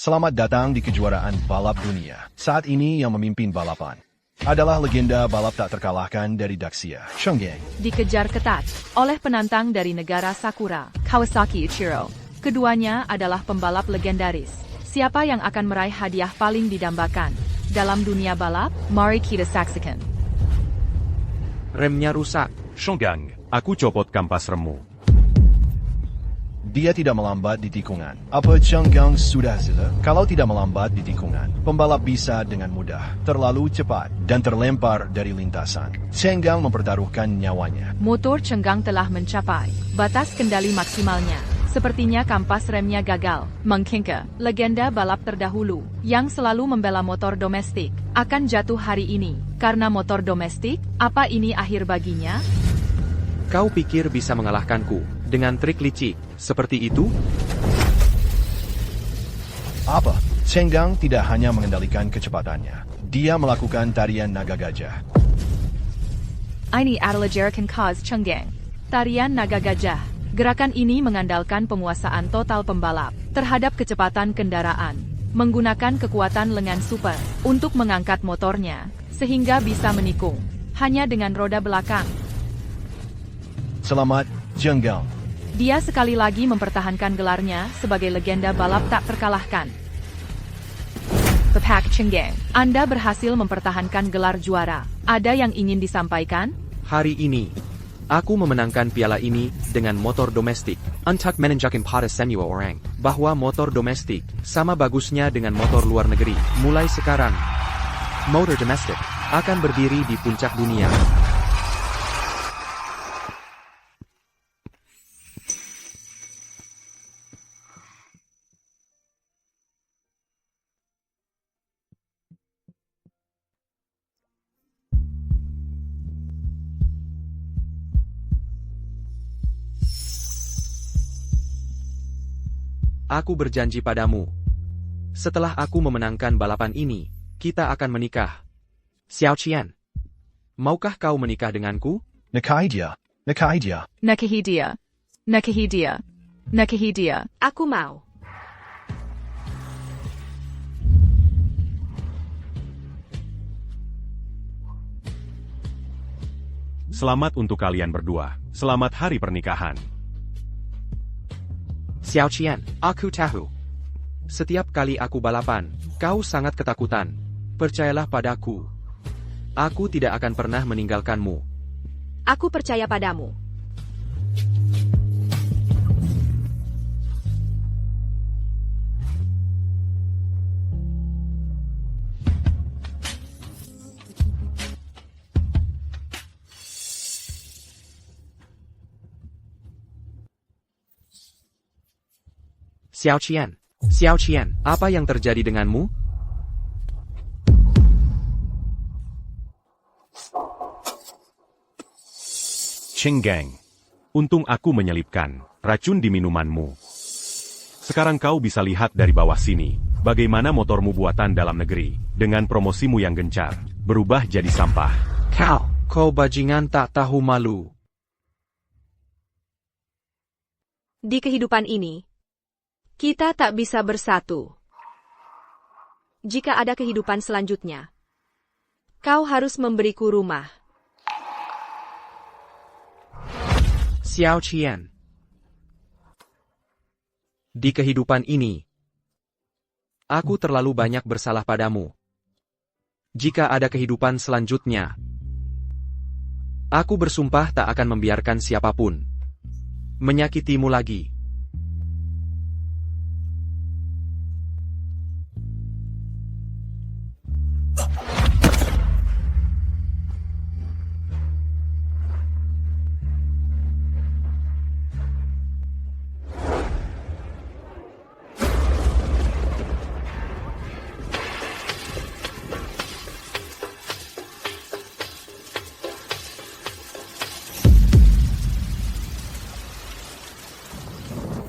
Selamat datang di kejuaraan balap dunia. Saat ini yang memimpin balapan adalah legenda balap tak terkalahkan dari Dacia, Cheng Gang. Dikejar ketat oleh penantang dari negara Sakura, Kawasaki Ichiro. Keduanya adalah pembalap legendaris. Siapa yang akan meraih hadiah paling didambakan dalam dunia balap? Mari kita saksikan. Remnya rusak. Cheng Gang, aku copot kampas remmu. Dia tidak melambat di tikungan. Apa Cheng Gang sudah zile? Kalau tidak melambat di tikungan, pembalap bisa dengan mudah terlalu cepat dan terlempar dari lintasan. Cheng Gang mempertaruhkan nyawanya. Motor Cheng Gang telah mencapai batas kendali maksimalnya. Sepertinya kampas remnya gagal. Mengkingke, legenda balap terdahulu yang selalu membela motor domestik, akan jatuh hari ini. Karena motor domestik, apa ini akhir baginya? Kau pikir bisa mengalahkanku dengan trik licik seperti itu? Apa? Cheng Gang tidak hanya mengendalikan kecepatannya. Dia melakukan tarian naga gajah. Ini adalah gerakan khas Cheng Gang. Tarian naga gajah. Gerakan ini mengandalkan penguasaan total pembalap terhadap kecepatan kendaraan, menggunakan kekuatan lengan super untuk mengangkat motornya, sehingga bisa menikung hanya dengan roda belakang. Selamat, Cheng Gang. Dia sekali lagi mempertahankan gelarnya sebagai legenda balap tak terkalahkan. Pepak Cheng Gang, Anda berhasil mempertahankan gelar juara. Ada yang ingin disampaikan? Hari ini, aku memenangkan piala ini dengan motor domestik. Untuk menunjukkan pada semua orang bahwa motor domestik sama bagusnya dengan motor luar negeri. Mulai sekarang, motor domestik akan berdiri di puncak dunia. Aku berjanji padamu. Setelah aku memenangkan balapan ini, kita akan menikah. Xiao Qian, maukah kau menikah denganku? Nikahi dia. Nikahi dia. Nikahi dia. Nikahi dia. Nikahi dia. Aku mau. Selamat untuk kalian berdua. Selamat hari pernikahan. Xiao Qian, aku tahu. Setiap kali aku balapan, kau sangat ketakutan. Percayalah padaku. Aku tidak akan pernah meninggalkanmu. Aku percaya padamu. Xiao Qian, apa yang terjadi denganmu? Cheng Gang, untung aku menyelipkan racun di minumanmu. Sekarang kau bisa lihat dari bawah sini, bagaimana motormu buatan dalam negeri, dengan promosimu yang gencar, berubah jadi sampah. Kau bajingan tak tahu malu. Di kehidupan ini, kita tak bisa bersatu. Jika ada kehidupan selanjutnya, kau harus memberiku rumah. Xiao Qian. Di kehidupan ini, aku terlalu banyak bersalah padamu. Jika ada kehidupan selanjutnya, aku bersumpah tak akan membiarkan siapapun menyakitimu lagi.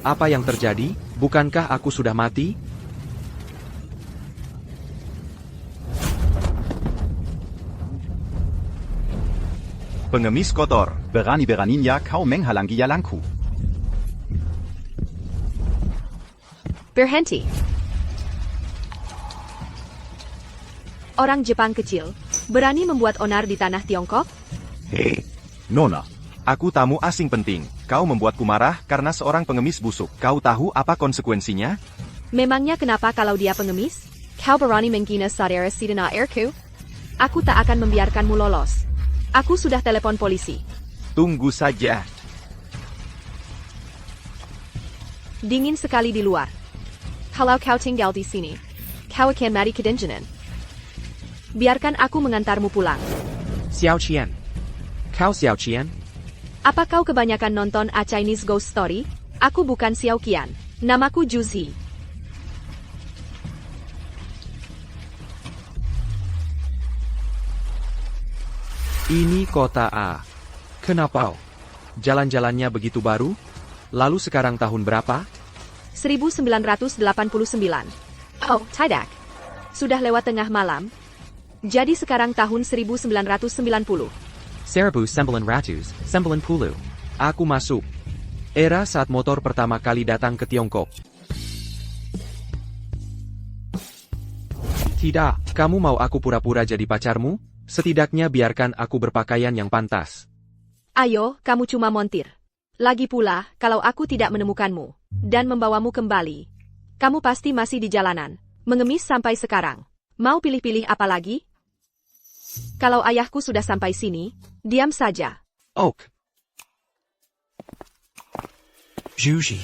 Apa yang terjadi? Bukankah aku sudah mati? Pengemis kotor, berani-beraninya kau menghalangi jalanku. Berhenti. Orang Jepang kecil, berani membuat onar di tanah Tiongkok? Hei, Nona. Aku tamu asing penting. Kau membuatku marah karena seorang pengemis busuk. Kau tahu apa konsekuensinya? Memangnya kenapa kalau dia pengemis? Kau berani menghina saudara Sidana Airku? Aku tak akan membiarkanmu lolos. Aku sudah telepon polisi. Tunggu saja. Dingin sekali di luar. Kalau kau tinggal di sini, kau akan mati kedinginan. Biarkan aku mengantarmu pulang. Xiao Qian. Kau Xiao Qian? Apa kau kebanyakan nonton A Chinese Ghost Story? Aku bukan Xiao Qian. Namaku Juzhi. Ini kota A. Kenapa? Jalan-jalannya begitu baru? Lalu sekarang tahun berapa? 1989. Oh, tidak. Sudah lewat tengah malam. Jadi sekarang tahun 1990. 1990. Aku masuk. Era saat motor pertama kali datang ke Tiongkok. Tidak, kamu mau aku pura-pura jadi pacarmu? Setidaknya biarkan aku berpakaian yang pantas. Ayo, kamu cuma montir. Lagi pula, kalau aku tidak menemukanmu dan membawamu kembali, kamu pasti masih di jalanan, mengemis sampai sekarang. Mau pilih-pilih apa lagi? Kalau ayahku sudah sampai sini, diam saja. Ok. Juji.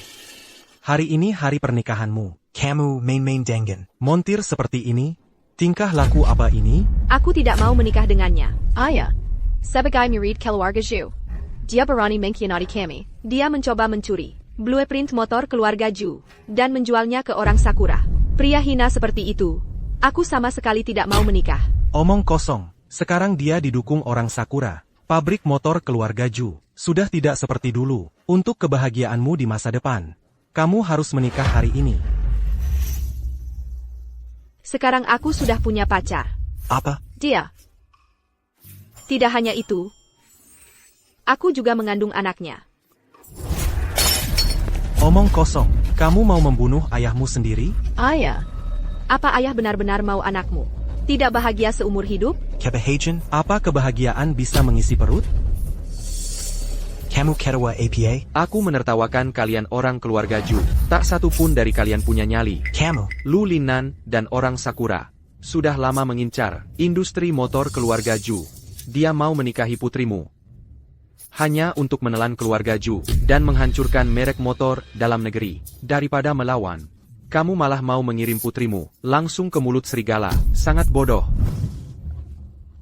Hari ini hari pernikahanmu. Kamu main-main dengan montir seperti ini? Tingkah laku apa ini? Aku tidak mau menikah dengannya. Ayah. Sebagai murid keluarga Zhu. Dia berani mengkhianati kami. Dia mencoba mencuri blueprint motor keluarga Zhu dan menjualnya ke orang Sakura. Pria hina seperti itu. Aku sama sekali tidak mau menikah. Omong kosong. Sekarang dia didukung orang Sakura. Pabrik motor keluarga Zhu sudah tidak seperti dulu. Untuk kebahagiaanmu di masa depan, kamu harus menikah hari ini. Sekarang aku sudah punya pacar. Apa? Dia. Tidak hanya itu, aku juga mengandung anaknya. Omong kosong. Kamu mau membunuh ayahmu sendiri? Ayah. Apa ayah benar-benar mau anakmu tidak bahagia seumur hidup? Kebahagiaan? Apa kebahagiaan bisa mengisi perut? Kamu ketua APA? Aku menertawakan kalian orang keluarga Zhu. Tak satu pun dari kalian punya nyali. Kamu? Lu Linnan dan orang Sakura sudah lama mengincar industri motor keluarga Zhu. Dia mau menikahi putrimu hanya untuk menelan keluarga Zhu dan menghancurkan merek motor dalam negeri. Daripada melawan, kamu malah mau mengirim putrimu langsung ke mulut serigala. Sangat bodoh.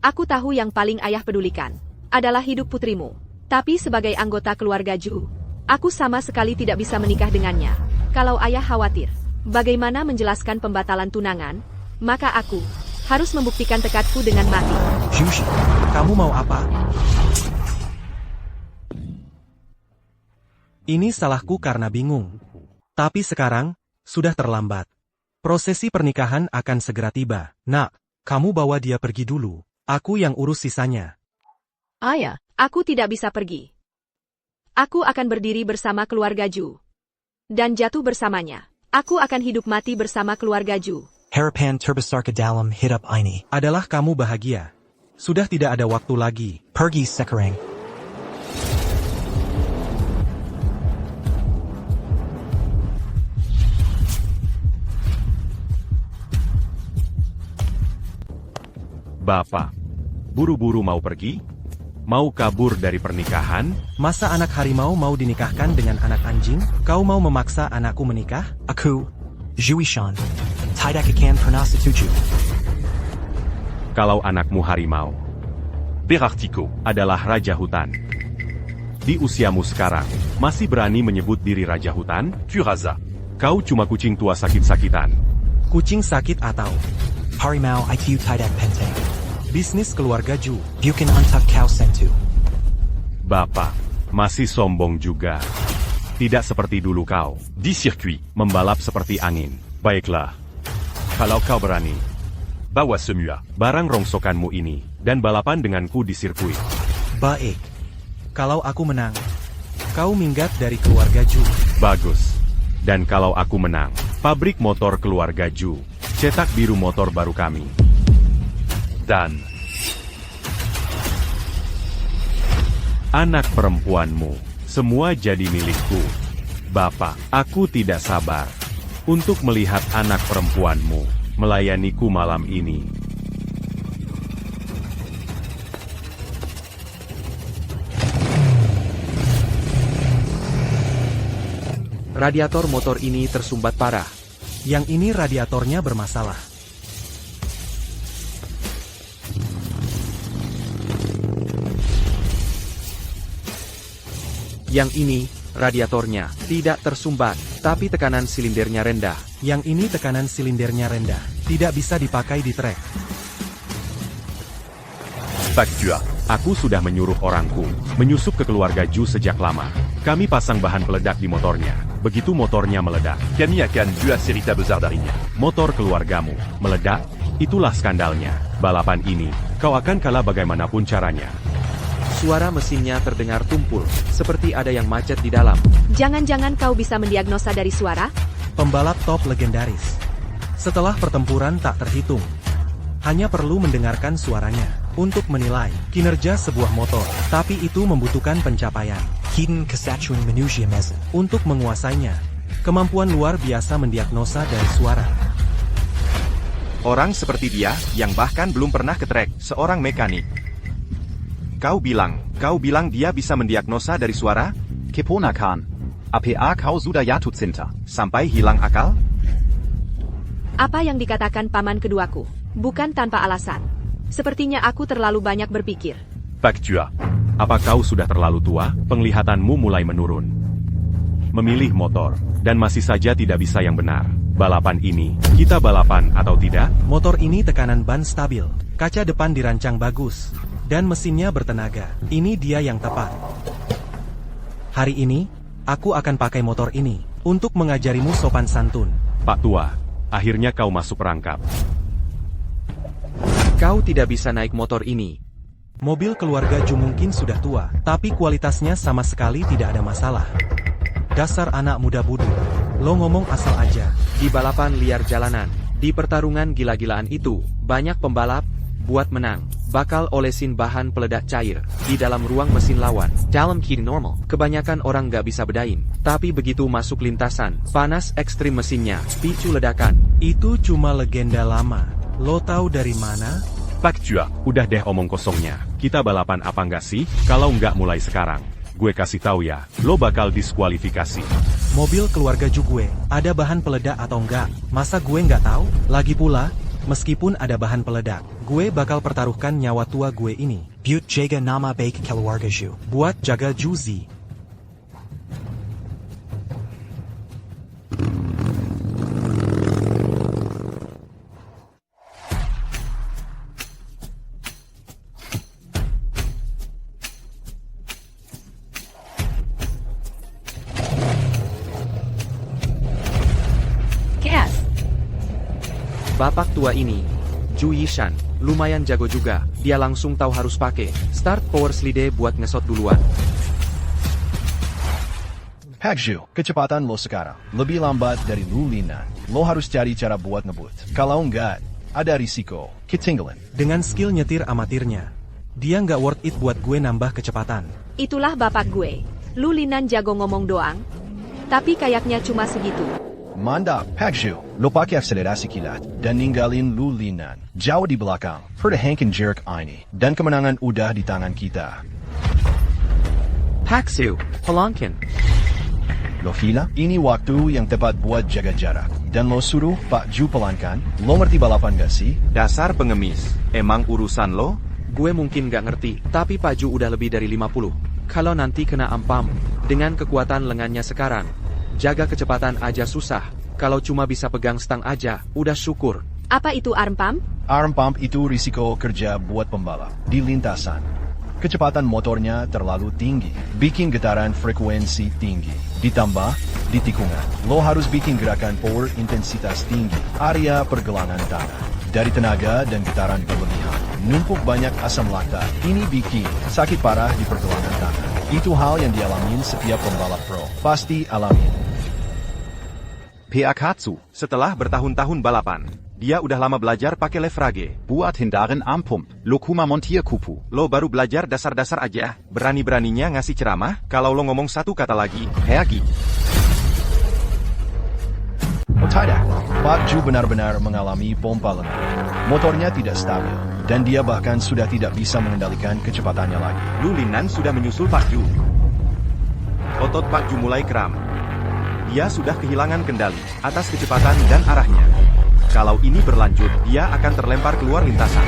Aku tahu yang paling ayah pedulikan adalah hidup putrimu. Tapi sebagai anggota keluarga Zhu, aku sama sekali tidak bisa menikah dengannya. Kalau ayah khawatir bagaimana menjelaskan pembatalan tunangan, maka aku harus membuktikan tekadku dengan mati. Juji, kamu mau apa? Ini salahku karena bingung. Tapi sekarang, sudah terlambat. Prosesi pernikahan akan segera tiba. Nak, kamu bawa dia pergi dulu. Aku yang urus sisanya. Ayah, aku tidak bisa pergi. Aku akan berdiri bersama keluarga Zhu. Dan jatuh bersamanya. Aku akan hidup mati bersama keluarga Zhu. Harapan terbesar ke dalam hidup ini adalah kamu bahagia. Sudah tidak ada waktu lagi. Pergi sekarang. Bapak, buru-buru mau pergi? Mau kabur dari pernikahan? Masa anak harimau mau dinikahkan dengan anak anjing? Kau mau memaksa anakku menikah? Aku, Juishan, tidak akan pernah setuju. Kalau anakmu harimau, Berartiko adalah raja hutan. Di usiamu sekarang, masih berani menyebut diri raja hutan? Furaza, kau cuma kucing tua sakit-sakitan. Kucing sakit atau harimau itu tidak penting. Bisnis keluarga Zhu, bukan untuk kau sentuh. Bapak, masih sombong juga. Tidak seperti dulu kau, di sirkuit, membalap seperti angin. Baiklah, kalau kau berani, bawa semua barang rongsokanmu ini, dan balapan denganku di sirkuit. Baik. Kalau aku menang, kau minggat dari keluarga Zhu. Bagus. Dan kalau aku menang, pabrik motor keluarga Zhu, cetak biru motor baru kami. Dan anak perempuanmu, semua jadi milikku. Bapak, aku tidak sabar untuk melihat anak perempuanmu melayaniku malam ini. Radiator motor ini tersumbat parah. Yang ini radiatornya bermasalah. Yang ini, radiatornya tidak tersumbat, tapi tekanan silindernya rendah. Yang ini tekanan silindernya rendah. Tidak bisa dipakai di trek. Pak Jua, aku sudah menyuruh orangku menyusup ke keluarga Ju sejak lama. Kami pasang bahan peledak di motornya. Begitu motornya meledak, kami akan jual cerita besar darinya. Motor keluargamu meledak, itulah skandalnya. Balapan ini, kau akan kalah bagaimanapun caranya. Suara mesinnya terdengar tumpul, seperti ada yang macet di dalam. Jangan-jangan kau bisa mendiagnosa dari suara? Pembalap top legendaris. Setelah pertempuran tak terhitung. Hanya perlu mendengarkan suaranya untuk menilai kinerja sebuah motor. Tapi itu membutuhkan pencapaian. Hidden Kasatchuan Manusia Mezen. Untuk menguasainya, kemampuan luar biasa mendiagnosa dari suara. Orang seperti dia, yang bahkan belum pernah ke trek, seorang mekanik. Kau bilang dia bisa mendiagnosa dari suara? Keponakan. APA kau sudah jatuh cinta. Sampai hilang akal? Apa yang dikatakan paman keduaku? Bukan tanpa alasan. Sepertinya aku terlalu banyak berpikir. Pak Jua, apa kau sudah terlalu tua? Penglihatanmu mulai menurun. Memilih motor, dan masih saja tidak bisa yang benar. Balapan ini, kita balapan atau tidak? Motor ini tekanan ban stabil, kaca depan dirancang bagus, dan mesinnya bertenaga. Ini dia yang tepat. Hari ini, aku akan pakai motor ini untuk mengajarimu sopan santun. Pak Tua, akhirnya kau masuk perangkap. Kau tidak bisa naik motor ini. Mobil keluarga Ju mungkin sudah tua, tapi kualitasnya sama sekali tidak ada masalah. Dasar anak muda bodoh, lo ngomong asal aja. Di balapan liar jalanan, di pertarungan gila-gilaan itu, banyak pembalap, buat menang, bakal olesin bahan peledak cair, di dalam ruang mesin lawan. Dalam keadaan normal, kebanyakan orang nggak bisa bedain. Tapi begitu masuk lintasan, panas ekstrim mesinnya, picu ledakan. Itu cuma legenda lama. Lo tahu dari mana? Pak Jua, udah deh omong kosongnya. Kita balapan apa enggak sih? Kalau enggak mulai sekarang, gue kasih tahu ya, lo bakal diskualifikasi. Mobil keluarga Ju gue, ada bahan peledak atau enggak? Masa gue nggak tahu? Lagi pula, meskipun ada bahan peledak, gue bakal pertaruhkan nyawa tua gue ini. Buat jaga nama baik keluarga Ju. Buat jaga Juzi. Bapak tua ini, Ju Yishan, lumayan jago juga. Dia langsung tahu harus pakai start power slide buat ngesot duluan. Pak Ju, kecepatan lo sekarang lebih lambat dari Lu Linan. Lo harus cari cara buat ngebut. Kalau enggak, ada risiko ketinggalan. Dengan skill nyetir amatirnya, dia nggak worth it buat gue nambah kecepatan. Itulah bapak gue. Lu Linan jago ngomong doang. Tapi kayaknya cuma segitu. Mantap, Pak Ju. Lo pakai akselerasi kilat dan ninggalin Lu Linan jauh di belakang. Pertahankan jarak ini, dan kemenangan udah di tangan kita. Pak Su, pelangkin. Lo gila? Ini waktu yang tepat buat jaga jarak. Dan lo suruh Pak Ju pelankan? Lo ngerti balapan gak sih? Dasar pengemis, emang urusan lo? Gue mungkin gak ngerti, tapi Pak Ju udah lebih dari 50. Kalau nanti kena ampam, dengan kekuatan lengannya sekarang, jaga kecepatan aja susah. Kalau cuma bisa pegang stang aja, udah syukur. Apa itu arm pump? Arm pump itu risiko kerja buat pembalap di lintasan. Kecepatan motornya terlalu tinggi, bikin getaran frekuensi tinggi. Ditambah, di tikungan, lo harus bikin gerakan power intensitas tinggi, area pergelangan tangan. Dari tenaga dan getaran berlebihan, numpuk banyak asam laktat. Ini bikin sakit parah di pergelangan tangan. Itu hal yang dialamin setiap pembalap pro. Pasti alamin. Peakatsu, setelah bertahun-tahun balapan, Dia udah lama belajar pakai levrage. Buat hindarin Armpump. Lokuma Montierkupu. Lo baru belajar dasar-dasar aja. Berani-beraninya ngasih ceramah, kalau lo ngomong satu kata lagi, Heagi. Oh tidak, Pak Ju benar-benar mengalami pompa lemah. Motornya tidak stabil, dan dia bahkan sudah tidak bisa mengendalikan kecepatannya lagi. Lu Linan sudah menyusul Pak Ju. Otot Pak Ju mulai kram. Dia sudah kehilangan kendali atas kecepatan dan arahnya. Kalau ini berlanjut, dia akan terlempar keluar lintasan.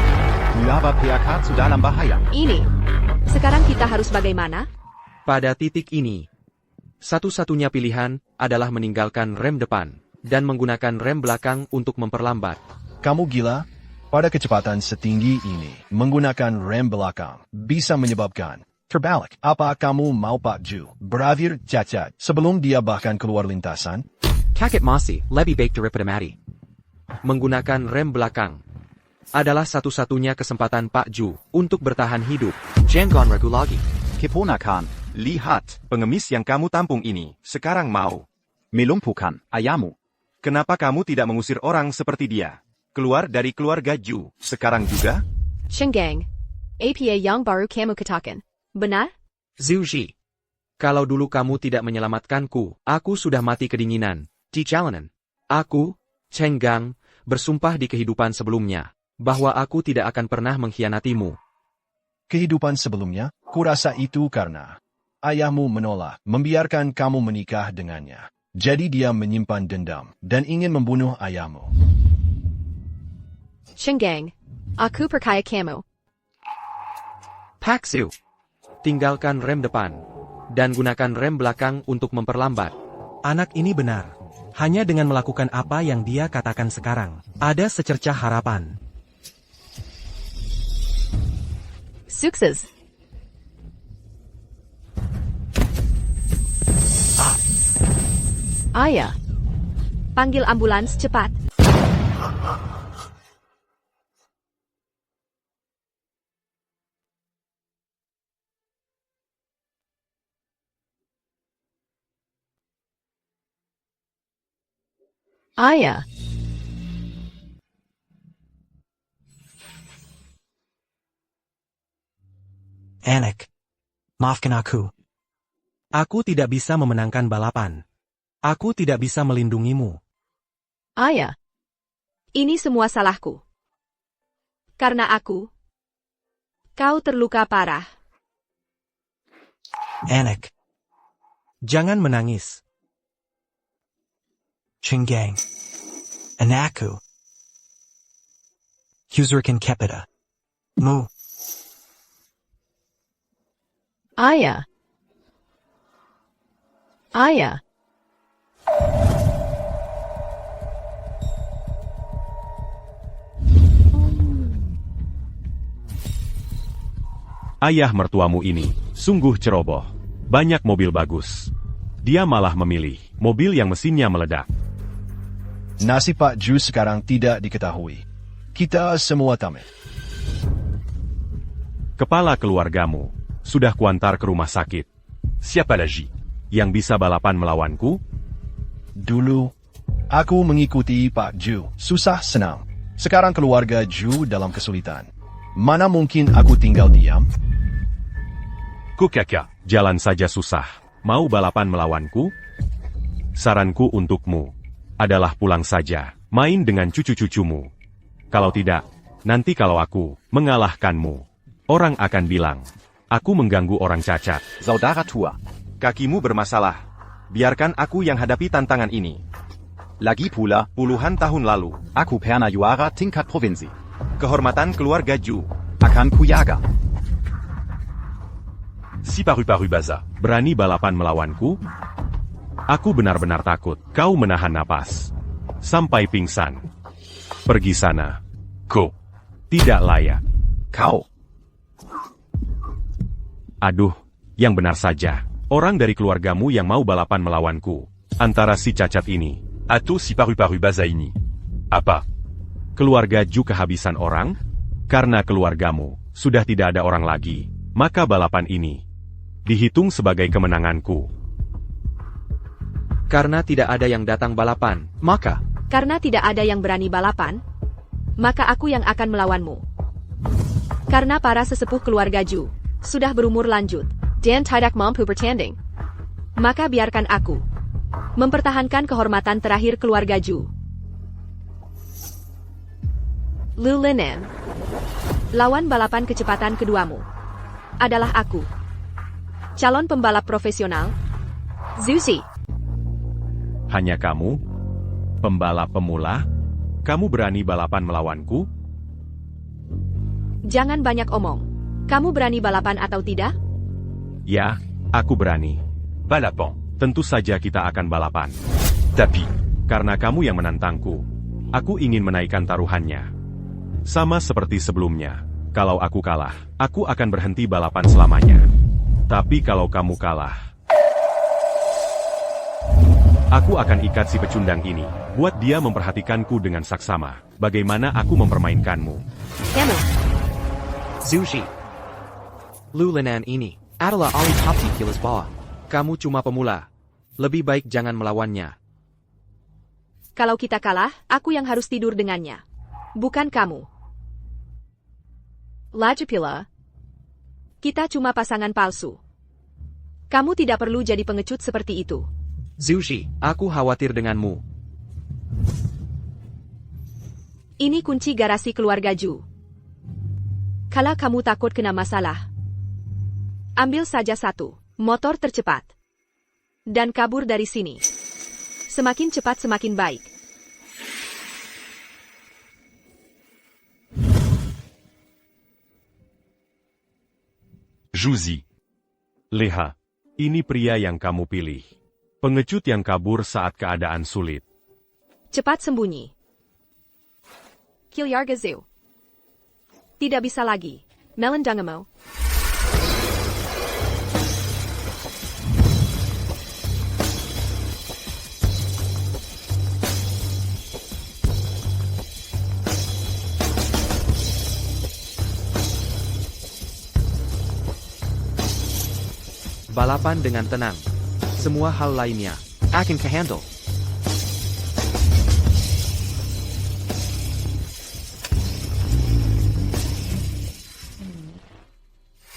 Lava PAK sudah dalam bahaya. Ini. Sekarang kita harus bagaimana? Pada titik ini, satu-satunya pilihan adalah meninggalkan rem depan dan menggunakan rem belakang untuk memperlambat. Kamu gila? Pada kecepatan setinggi ini, menggunakan rem belakang bisa menyebabkan terbalik. Apa kamu mau Pak Ju berakhir cacat sebelum dia bahkan keluar lintasan? Kakek masih lebih baik daripada mati. Menggunakan rem belakang adalah satu-satunya kesempatan Pak Ju untuk bertahan hidup. Jangan ragu lagi. Keponakan. Lihat, pengemis yang kamu tampung ini, sekarang mau Melumpuhkan ayamu. Kenapa kamu tidak mengusir orang seperti dia? Keluar dari keluarga Ju, sekarang juga? Shengang. APA yang baru kamu katakan. Benar? Zuji, kalau dulu kamu tidak menyelamatkanku, aku sudah mati kedinginan di jalanan. Aku, Chenggang, bersumpah di kehidupan sebelumnya bahwa aku tidak akan pernah mengkhianatimu. Kehidupan sebelumnya, kurasa itu karena ayahmu menolak membiarkan kamu menikah dengannya. Jadi dia menyimpan dendam dan ingin membunuh ayahmu. Shengang. Aku percaya kamu. Paksu, tinggalkan rem depan dan gunakan rem belakang untuk memperlambat. Anak ini benar. Hanya dengan melakukan apa yang dia katakan sekarang, ada secercah harapan. Sukses. Ayah. Panggil ambulans cepat. Ayah. Anak. Maafkan aku. Aku tidak bisa memenangkan balapan. Aku tidak bisa melindungimu. Ayah. Ini semua salahku. Karena aku. Kau terluka parah. Anak. Jangan menangis. Chingang. Anakku. Huzurkan Kepeda. Mu. Ayah. Ayah. Ayah mertuamu ini sungguh ceroboh. Banyak mobil bagus. Dia malah memilih mobil yang mesinnya meledak. Nasib Pak Ju sekarang tidak diketahui. Kita semua tamat. Kepala keluargamu sudah kuantar ke rumah sakit. Siapa lagi yang bisa balapan melawanku? Dulu, aku mengikuti Pak Ju. Susah senang. Sekarang keluarga Ju dalam kesulitan. Mana mungkin aku tinggal diam? Kukaka, jalan saja susah. Mau balapan melawanku? Saranku untukmu adalah pulang saja, main dengan cucu-cucumu. Kalau tidak, nanti kalau aku mengalahkanmu, orang akan bilang, aku mengganggu orang cacat. Saudara tua. Kakimu bermasalah. Biarkan aku yang hadapi tantangan ini. Lagi pula, Puluhan tahun lalu, aku pernah juara tingkat provinsi. kehormatan keluarga Ju. Akan kujaga. Si paru-paru baza, berani balapan melawanku? Aku benar-benar takut. Kau menahan napas sampai pingsan. Pergi sana. Kau tidak layak. Kau. Aduh, yang benar saja. Orang dari keluargamu yang mau balapan melawanku. Antara si cacat ini atau si paru-paru baza ini. Apa? Keluarga Ju kehabisan orang? Karena keluargamu sudah tidak ada orang lagi, maka balapan ini dihitung sebagai kemenanganku. Karena tidak ada yang datang balapan, maka Karena tidak ada yang berani balapan, maka aku yang akan melawanmu. Karena para sesepuh keluarga Ju sudah berumur lanjut dan tidak mampu bertanding, maka biarkan aku mempertahankan kehormatan terakhir keluarga Ju. Lu Linan, lawan balapan kecepatan keduamu adalah aku, calon pembalap profesional, Zhu Zi. Hanya kamu? Pembalap pemula? Kamu berani balapan melawanku? Jangan banyak omong. Kamu berani balapan atau tidak? Ya, aku berani. Balapan. Tentu saja kita akan balapan. Tapi, karena kamu yang menantangku, aku ingin menaikkan taruhannya. Sama seperti sebelumnya, kalau aku kalah, aku akan berhenti balapan selamanya. Tapi kalau kamu kalah, aku akan ikat si pecundang ini, buat dia memperhatikanku dengan saksama, bagaimana aku mempermainkanmu. Kamu. Zushi. Lu Linan ini adalah ahli tapti kilas bawah. Kamu cuma pemula. Lebih baik jangan melawannya. Kalau kita kalah, aku yang harus tidur dengannya. Bukan kamu. Lajapila. Kita cuma pasangan palsu. Kamu tidak perlu jadi pengecut seperti itu. Zushi, aku khawatir denganmu. Ini kunci garasi keluarga Ju. Kalau kamu takut kena masalah, ambil saja satu motor tercepat dan kabur dari sini. Semakin cepat semakin baik. Juzi. Leha, ini pria yang kamu pilih. Pengecut yang kabur saat keadaan sulit. Cepat sembunyi. Kilyargazu. Tidak bisa lagi. Melendangamo. Balapan dengan tenang. Semua hal lainnya akan ke-handle.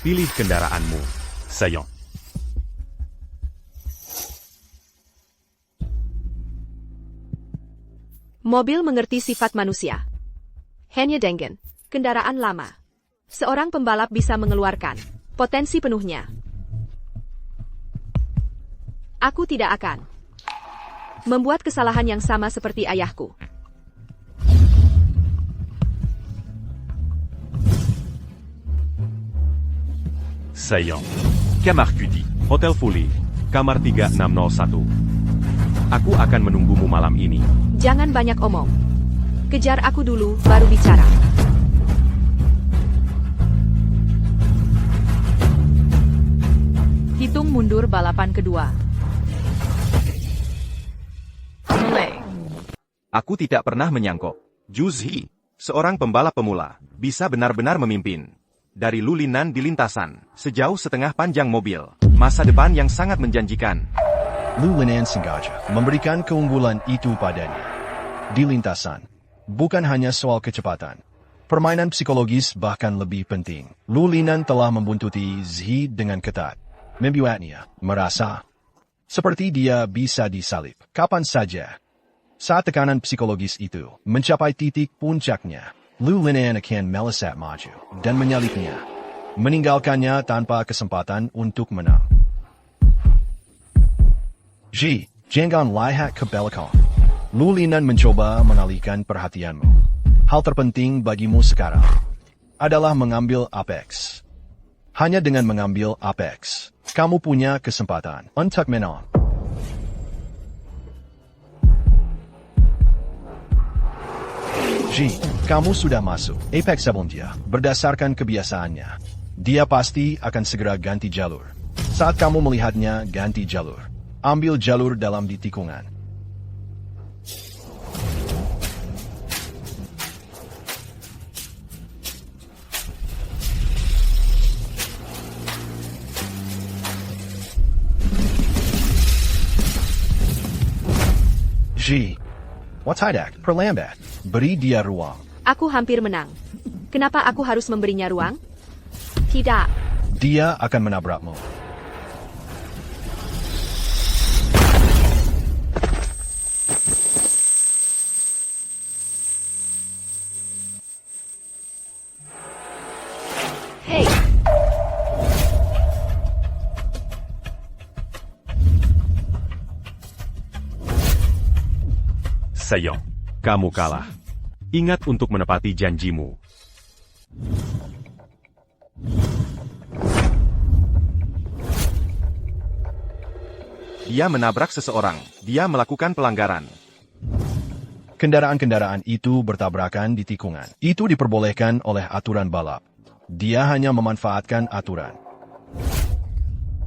Pilih kendaraanmu, Sayong. Mobil mengerti sifat manusia. Hanya dengan kendaraan lama, seorang pembalap bisa mengeluarkan potensi penuhnya. Aku tidak akan membuat kesalahan yang sama seperti ayahku. Sayong. Kamar Kudi, Hotel Fully, kamar 3601. Aku akan menunggumu malam ini. Jangan banyak omong. Kejar aku dulu, baru bicara. Hitung mundur balapan kedua. Mulai. Aku tidak pernah menyangkok. Juzi, seorang pembalap pemula, bisa benar-benar memimpin. Dari Lu Linan di lintasan, sejauh setengah panjang mobil, masa depan yang sangat menjanjikan. Lu Linan sengaja memberikan keunggulan itu padanya. Di lintasan, bukan hanya soal kecepatan. Permainan psikologis bahkan lebih penting. Lu Linan telah membuntuti Zhi dengan ketat. Membuatnya merasa seperti dia bisa disalib kapan saja. Saat tekanan psikologis itu mencapai titik puncaknya, Lu Linan akan melesat maju dan menyalipnya, meninggalkannya tanpa kesempatan untuk menang. Ji, jangan lihat ke belakang. Lu Linan mencoba mengalihkan perhatianmu. Hal terpenting bagimu sekarang adalah mengambil apex. Hanya dengan mengambil apex, kamu punya kesempatan untuk menang. Ji, kamu sudah masuk apex sebelum dia. Berdasarkan kebiasaannya, dia pasti akan segera ganti jalur. Saat kamu melihatnya ganti jalur, ambil jalur dalam di tikungan. Ji, tidak perlambat. Beri dia ruang. Aku hampir menang. Kenapa aku harus memberinya ruang? Tidak. Dia akan menabrakmu. Hei, Sayang, kamu kalah. Ingat untuk menepati janjimu. Dia menabrak seseorang. Dia melakukan pelanggaran. Kendaraan-kendaraan itu bertabrakan di tikungan. Itu diperbolehkan oleh aturan balap. Dia hanya memanfaatkan aturan.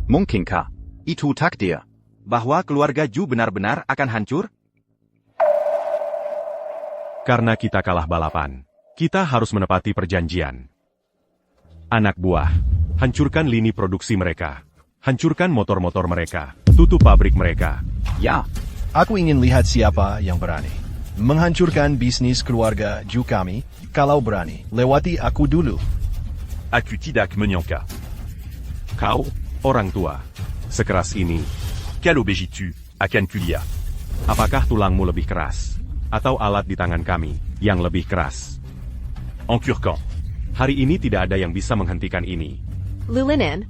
Mungkinkah itu takdir? Bahwa keluarga Ju benar-benar akan hancur? Karena kita kalah balapan, kita harus menepati perjanjian. Anak buah, hancurkan lini produksi mereka. Hancurkan motor-motor mereka. Tutup pabrik mereka. Ja, Aku ingin lihat siapa yang berani menghancurkan bisnis keluarga Ju kami. Kalau berani, lewati aku dulu. Aku tidak menyangka. Kau, orang tua, sekeras ini. Quelle obéis-tu, akan kuliah? Apakah tulangmu lebih keras? Atau alat di tangan kami yang lebih keras? Encurquant. Hari ini tidak ada yang bisa menghentikan ini. Lulinen.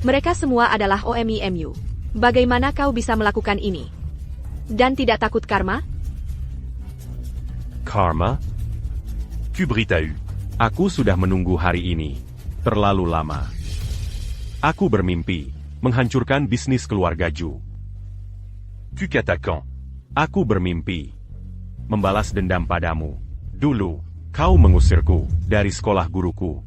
Mereka semua adalah OMIMU. Bagaimana kau bisa melakukan ini? Dan tidak takut karma? Karma? Kubritau. Aku sudah menunggu hari ini. Terlalu lama. Aku bermimpi menghancurkan bisnis keluarga Ju. Kukatakan. Aku bermimpi membalas dendam padamu. Dulu, kau mengusirku dari sekolah guruku.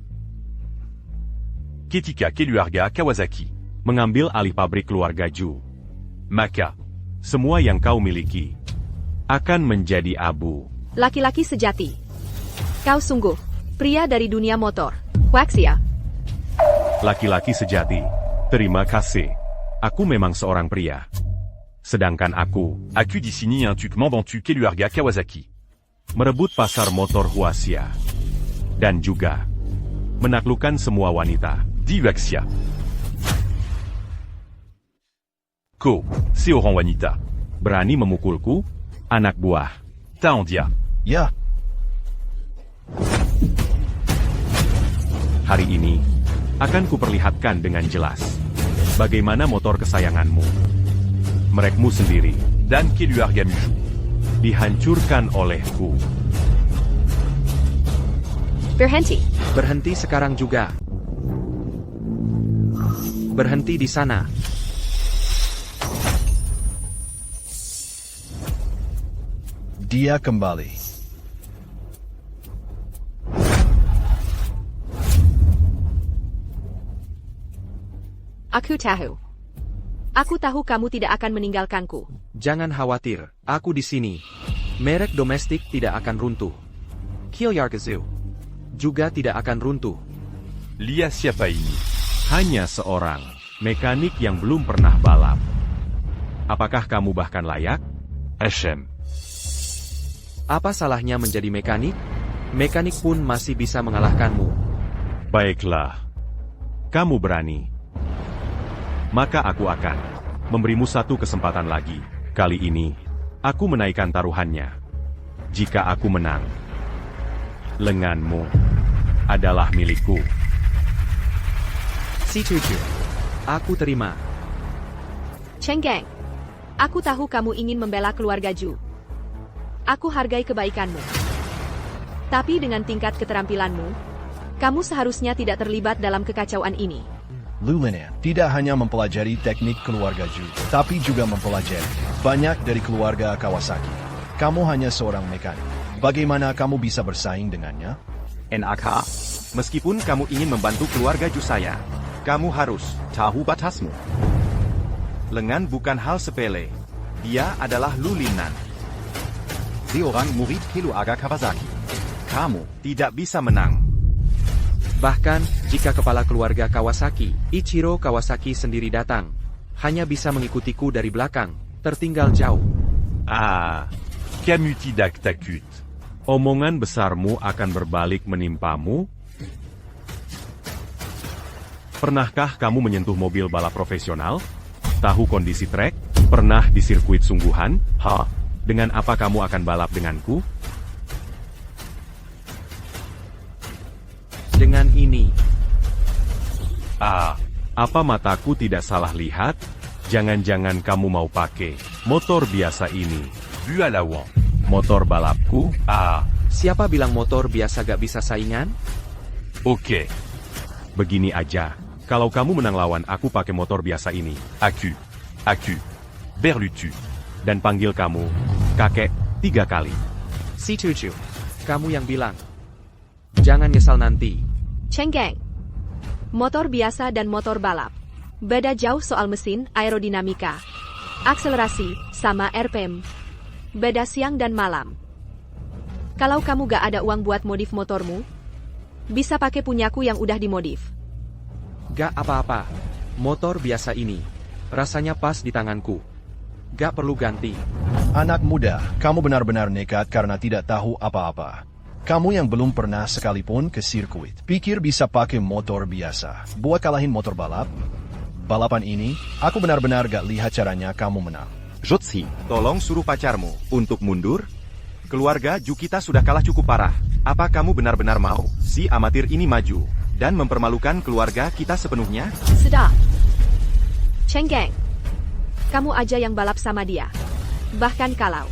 Ketika keluarga Kawasaki mengambil alih pabrik keluarga Ju, maka semua yang kau miliki akan menjadi abu. Laki-laki sejati. Kau sungguh pria dari dunia motor. Waxia. Laki-laki sejati. Terima kasih. Aku memang seorang pria. Sedangkan aku di sini untuk membantu keluarga Kawasaki. merebut pasar motor Huaxia. Dan juga menaklukkan semua wanita Di Waxia. Ko, seorang wanita. berani memukulku, anak buah. Taondia. Ya, Hari ini akan kuperlihatkan dengan jelas bagaimana motor kesayanganmu, merekmu sendiri, Dan keluarga Mu. dihancurkan olehku. Berhenti. Berhenti sekarang juga. Berhenti di sana. dia kembali. Aku tahu. Aku tahu kamu tidak akan meninggalkanku. Jangan khawatir, aku di sini. Merek domestik tidak akan runtuh. Kyoyargazu juga tidak akan runtuh. Lia siapa ini? Hanya seorang mekanik yang belum pernah balap. Apakah kamu bahkan layak? HM. Apa salahnya menjadi mekanik? Mekanik pun masih bisa mengalahkanmu. Baiklah. Kamu berani. Maka aku akan memberimu satu kesempatan lagi. Kali ini, aku menaikkan taruhannya. Jika aku menang, lenganmu adalah milikku. Si Tuju. Aku terima. Chenggeng. Aku tahu kamu ingin membela keluarga Ju. Aku hargai kebaikanmu. Tapi dengan tingkat keterampilanmu, kamu seharusnya tidak terlibat dalam kekacauan ini. Lulinen tidak hanya mempelajari teknik keluarga Ju, tapi juga mempelajari banyak dari keluarga Kawasaki. Kamu hanya seorang mekanik. Bagaimana kamu bisa bersaing dengannya? NAK, Meskipun kamu ingin membantu keluarga Ju saya, kamu harus tahu batasmu. lengan bukan hal sepele. Dia adalah Lulinan. Seorang murid keluarga Kawasaki. Kamu Tidak bisa menang. Bahkan, jika kepala keluarga Kawasaki, Ichiro Kawasaki sendiri datang, hanya bisa mengikutiku dari belakang, tertinggal jauh. Ah, kamu tidak takut. Omongan besarmu akan berbalik menimpamu? Pernahkah kamu menyentuh mobil balap profesional? Tahu kondisi trek? Pernah di sirkuit sungguhan? Dengan apa kamu akan balap denganku? Dengan ini. Apa mataku tidak salah lihat? Jangan-jangan kamu mau pakai motor biasa ini. Vue à la Wan. Motor balapku? Siapa bilang motor biasa gak bisa saingan? Ok. Begini aja. Kalau kamu menang lawan aku pakai motor biasa ini. Aku. Berlutu. Dan panggil kamu kakek 3 kali. Si Cucu. Kamu yang bilang. Jangan nyesal nanti. Cenggeng. Motor biasa dan motor balap. Beda jauh soal mesin, aerodinamika. Akselerasi, sama RPM. Beda siang dan malam. Kalau kamu gak ada uang buat modif motormu, bisa pakai punyaku yang udah dimodif. Gak apa-apa. Motor biasa ini. Rasanya pas di tanganku. Gak perlu ganti. Anak muda, kamu benar-benar nekat karena tidak tahu apa-apa. Kamu yang belum pernah sekalipun ke sirkuit, pikir bisa pakai motor biasa. Buat kalahin motor balap? Balapan ini, aku benar-benar gak lihat caranya kamu menang. Jotsi, tolong suruh pacarmu untuk mundur. Keluarga Ju kita sudah kalah cukup parah. Apa kamu benar-benar mau si amatir ini maju dan mempermalukan keluarga kita sepenuhnya? Sedap. Cenggeng. Kamu aja yang balap sama dia. Bahkan kalau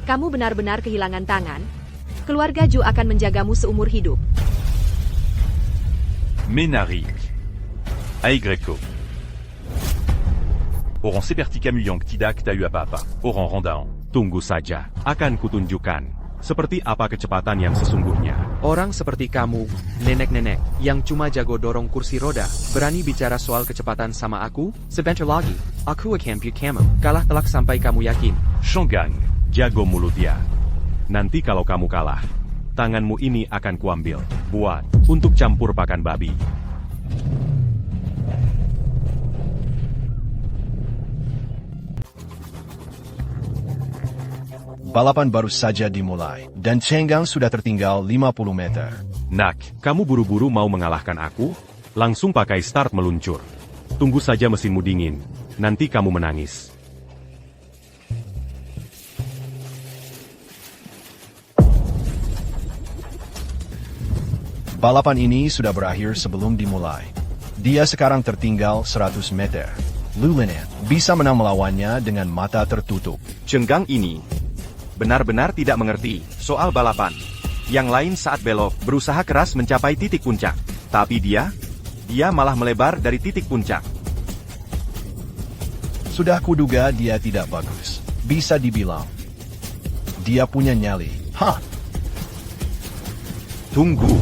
kamu benar-benar kehilangan tangan, keluarga Ju akan menjagamu seumur hidup. Ménaric. Aigreco. Oran Seperticamu yang tidak tahu apa-apa. Oran Rondaon. Tunggu saja, akan kutunjukkan seperti apa kecepatan yang sesungguhnya. Orang seperti kamu, nenek-nenek, yang cuma jago dorong kursi roda, berani bicara soal kecepatan sama aku? Sebentar lagi, aku akan beat kamu. Kalah telak sampai kamu yakin. Shonggang, jago mulut ya. Nanti kalau kamu kalah, tanganmu ini akan kuambil, buat untuk campur pakan babi. Balapan baru saja dimulai, dan Cenggeng sudah tertinggal 50 meter. Nak, kamu buru-buru mau mengalahkan aku? Langsung pakai start meluncur. Tunggu saja mesinmu dingin, nanti kamu menangis. Balapan ini sudah berakhir sebelum dimulai. Dia sekarang tertinggal 100 meter. Lulinen bisa menang melawannya dengan mata tertutup. Cenggeng ini benar-benar tidak mengerti soal balapan. Yang lain saat belok berusaha keras mencapai titik puncak. Tapi dia malah melebar dari titik puncak. Sudah kuduga dia tidak bagus. Bisa dibilang dia punya nyali. Tunggu.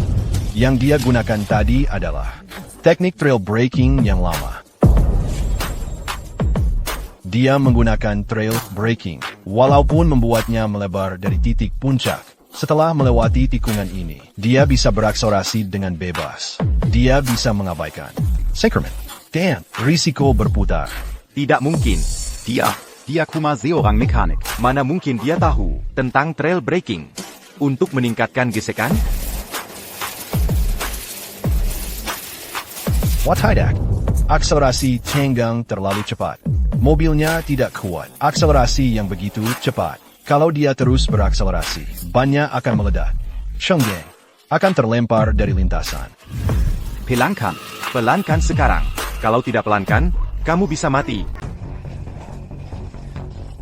Yang dia gunakan tadi adalah teknik trail braking yang lama. Dia menggunakan trail braking, walaupun membuatnya melebar dari titik puncak. Setelah melewati tikungan ini, dia bisa berakselerasi dengan bebas. Dia bisa mengabaikan Sacrament dan risiko berputar. Tidak mungkin. Dia kuma seorang mekanik. Mana mungkin dia tahu tentang trail braking untuk meningkatkan gesekan? Watidak, akselerasi Cenggeng terlalu cepat. Mobilnya tidak kuat. Akselerasi yang begitu cepat. Kalau dia terus berakselerasi, bannya akan meledak. Cenggeng akan terlempar dari lintasan. Pelankan sekarang. Kalau tidak pelankan, kamu bisa mati.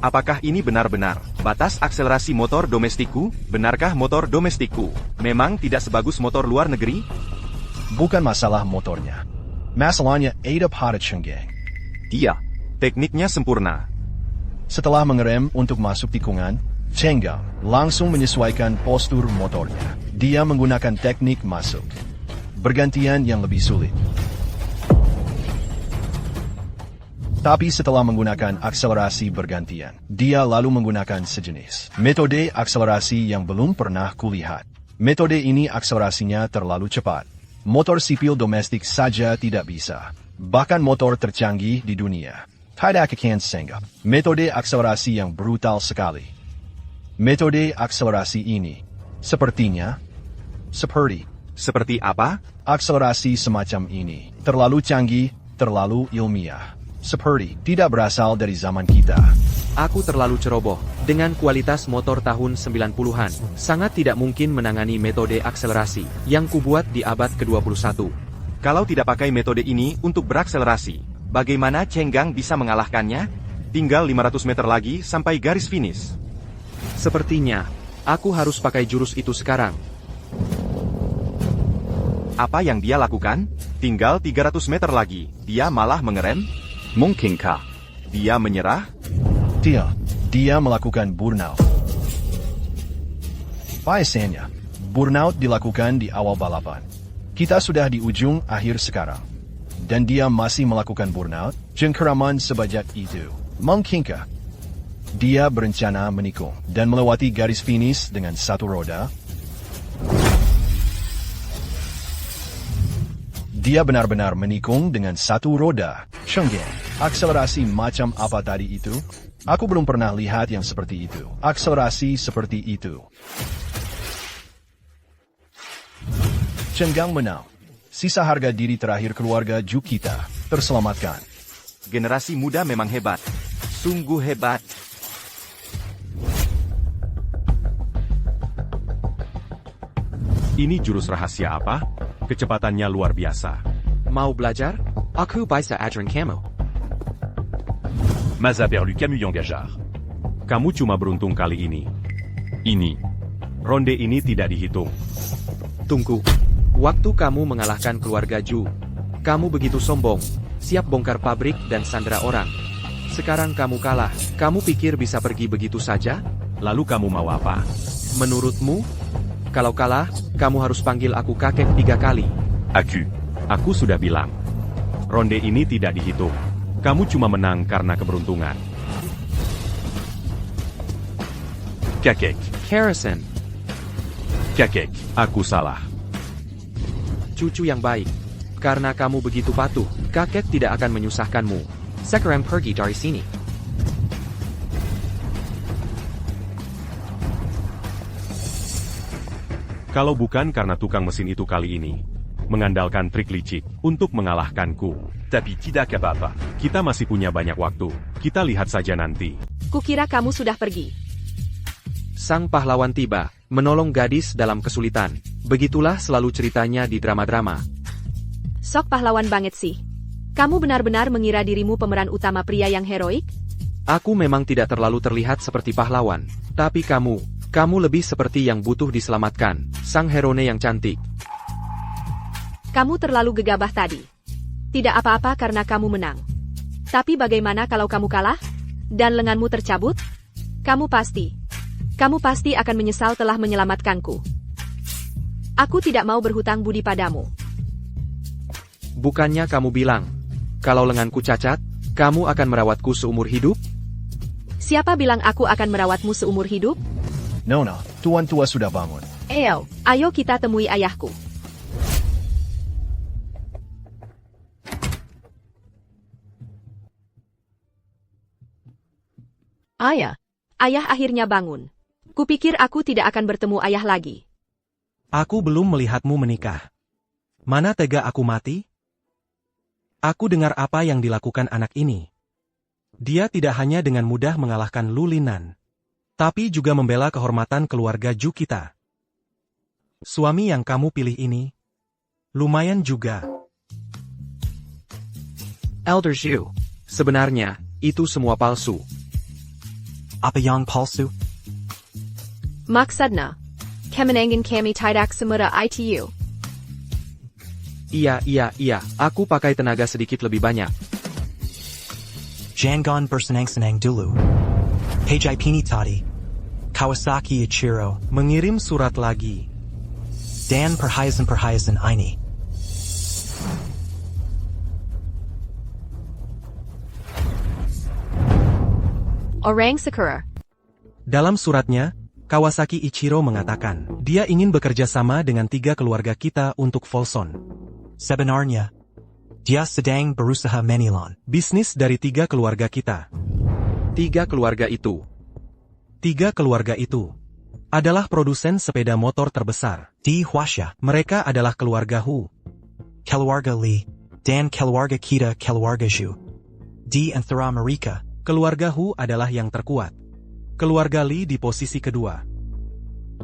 Apakah ini benar-benar batas akselerasi motor domestikku? Benarkah motor domestikku memang tidak sebagus motor luar negeri? Bukan masalah motornya. Masalahnya ada pada Cenggeng. Tekniknya sempurna. Setelah mengerem untuk masuk tikungan, Cenggeng langsung menyesuaikan postur motornya. Dia menggunakan teknik masuk bergantian yang lebih sulit. Tapi setelah menggunakan akselerasi bergantian, dia lalu menggunakan sejenis metode akselerasi yang belum pernah kulihat. Metode ini akselerasinya terlalu cepat. Motor sipil domestik saja tidak bisa. Bahkan motor tercanggih di dunia tidak akan sanggup. Metode akselerasi yang brutal sekali. Metode akselerasi ini Seperti Seperti apa? akselerasi semacam ini. Terlalu canggih, terlalu ilmiah. Seperti tidak berasal dari zaman kita. Aku terlalu ceroboh. Dengan kualitas motor tahun 90-an, sangat tidak mungkin menangani metode akselerasi yang kubuat di abad ke-21. Kalau tidak pakai metode ini untuk berakselerasi, bagaimana Cheng Gang bisa mengalahkannya? Tinggal 500 meter lagi sampai garis finish. Sepertinya, aku harus pakai jurus itu sekarang. Apa yang dia lakukan? Tinggal 300 meter lagi, dia malah mengerem? Mungkinkah? Dia menyerah? Dia melakukan burnout. Biasanya, burnout dilakukan di awal balapan. Kita sudah di ujung akhir sekarang. Dan dia masih melakukan burnout, cengkeraman sebajak itu. Mungkinkah dia berencana menikung dan melewati garis finish dengan satu roda? Dia benar-benar menikung dengan satu roda. Cheng Gang, akselerasi macam apa tadi itu? Aku belum pernah lihat yang seperti itu. Akselerasi seperti itu. Cheng Gang menang. Sisa harga diri terakhir keluarga Ju kita terselamatkan. Generasi muda memang hebat. Sungguh hebat. Ini jurus rahasia apa? Kecepatannya luar biasa. Mau belajar? Aku bisa ajarin kamu. Maza perlu Camus Yongajar. Kamu cuma beruntung kali ini. Ini. Ronde ini tidak dihitung. Tunggu. Waktu kamu mengalahkan keluarga Ju, kamu begitu sombong, siap bongkar pabrik dan sandera orang. Sekarang kamu kalah, kamu pikir bisa pergi begitu saja? Lalu kamu mau apa? Menurutmu? Kalau kalah, kamu harus panggil aku kakek 3 kali. Aku sudah bilang. Ronde ini tidak dihitung. Kamu cuma menang karena keberuntungan. Kakek. Harrison, Kakek, aku salah. cucu yang baik. Karena kamu begitu patuh, kakek tidak akan menyusahkanmu. Sekarang pergi dari sini. Kalau bukan karena tukang mesin itu kali ini mengandalkan trik licik untuk mengalahkanku, Tapi tidak apa-apa. kita masih punya banyak waktu. Kita lihat saja nanti. Kukira kamu sudah pergi. Sang pahlawan tiba, menolong gadis dalam kesulitan. Begitulah selalu ceritanya di drama-drama. Sok pahlawan banget sih. Kamu benar-benar mengira dirimu pemeran utama pria yang heroik? Aku memang tidak terlalu terlihat seperti pahlawan. Tapi kamu lebih seperti yang butuh diselamatkan. Sang herone yang cantik. Kamu terlalu gegabah tadi. Tidak apa-apa karena kamu menang. Tapi bagaimana kalau kamu kalah? Dan lenganmu tercabut? Kamu pasti akan menyesal telah menyelamatkanku. Aku tidak mau berhutang budi padamu. Bukannya kamu bilang, kalau lenganku cacat, kamu akan merawatku seumur hidup? Siapa bilang aku akan merawatmu seumur hidup? Nona, tuan tua sudah bangun. Ayo kita temui ayahku. Ayah akhirnya bangun. Kupikir aku tidak akan bertemu ayah lagi. Aku belum melihatmu menikah. Mana tega aku mati? Aku dengar apa yang dilakukan anak ini. Dia tidak hanya dengan mudah mengalahkan Lu Linan, tapi juga membela kehormatan keluarga Ju kita. Suami yang kamu pilih ini, lumayan juga. Elder Zhu, sebenarnya, itu semua palsu. Apa yang palsu? Maksudnya, kemenangan kami tidak semudah itu. Iya, aku pakai tenaga sedikit lebih banyak. Jangan bersenang-senang dulu. Pejai Pini tadi. Kawasaki Ichiro. Mengirim surat lagi. Dan perhiasan ini. Orang Sakura. Dalam suratnya, Kawasaki Ichiro mengatakan, dia ingin bekerja sama dengan 3 keluarga kita untuk Volson. Sebenarnya, dia sedang berusaha menilon. Bisnis dari 3 keluarga kita. 3 keluarga itu. 3 keluarga itu. adalah produsen sepeda motor terbesar. Di Huasha. Mereka adalah keluarga Hu. Keluarga Li. Dan keluarga kita keluarga Zhu. Di antara mereka. Keluarga Hu adalah yang terkuat. Keluarga Li di posisi kedua.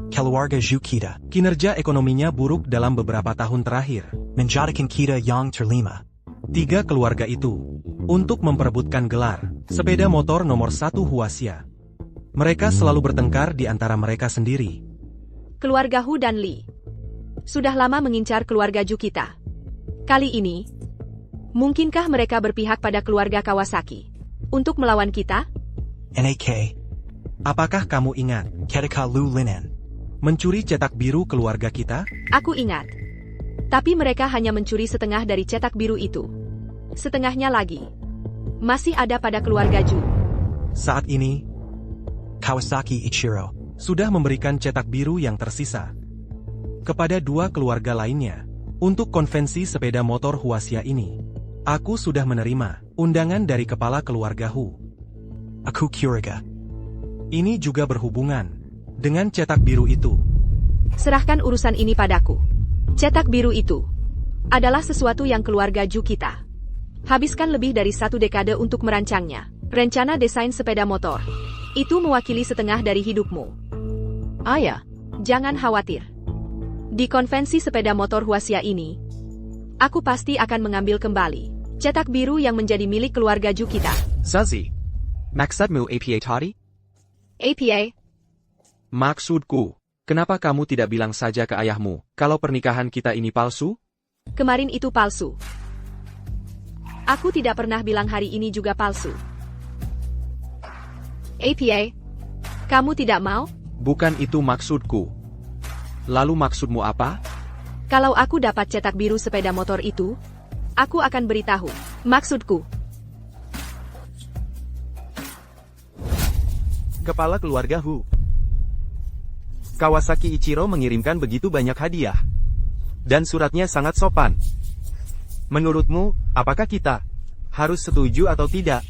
Keluarga Zhu kita. Kinerja ekonominya buruk dalam beberapa tahun terakhir. Menjadikan kita yang terlima. 3 keluarga itu untuk memperebutkan gelar sepeda motor nomor 1 Huaxia. Mereka selalu bertengkar di antara mereka sendiri. Keluarga Hu dan Li sudah lama mengincar keluarga Zhu kita. Kali ini, mungkinkah mereka berpihak pada keluarga Kawasaki untuk melawan kita? NAK. Apakah kamu ingat Ketika Lu Linan. mencuri cetak biru keluarga kita? Aku ingat. Tapi mereka hanya mencuri setengah dari cetak biru itu. Setengahnya lagi masih ada pada keluarga Zhu. Saat ini, Kawasaki Ichiro. sudah memberikan cetak biru yang tersisa kepada 2 keluarga lainnya untuk konvensi sepeda motor Huaxia ini. Aku sudah menerima undangan dari kepala keluarga Hu. Aku curiga. Ini juga berhubungan dengan cetak biru itu. Serahkan urusan ini padaku. Cetak biru itu adalah sesuatu yang keluarga Zhu kita habiskan lebih dari 1 dekade untuk merancangnya. Rencana desain sepeda motor itu mewakili setengah dari hidupmu. Ayah, jangan khawatir. Di konvensi sepeda motor Huaxia ini, aku pasti akan mengambil kembali cetak biru yang menjadi milik keluarga Zhu kita. Zazi, maksudmu APA tadi? APA? Maksudku, kenapa kamu tidak bilang saja ke ayahmu kalau pernikahan kita ini palsu? Kemarin itu palsu. Aku tidak pernah bilang hari ini juga palsu. APA, kamu tidak mau? Bukan itu maksudku. Lalu maksudmu apa? Kalau aku dapat cetak biru sepeda motor itu, aku akan beritahu. Maksudku. Kepala keluarga Hu. Kawasaki Ichiro mengirimkan begitu banyak hadiah. Dan suratnya sangat sopan. Menurutmu, apakah kita harus setuju atau tidak?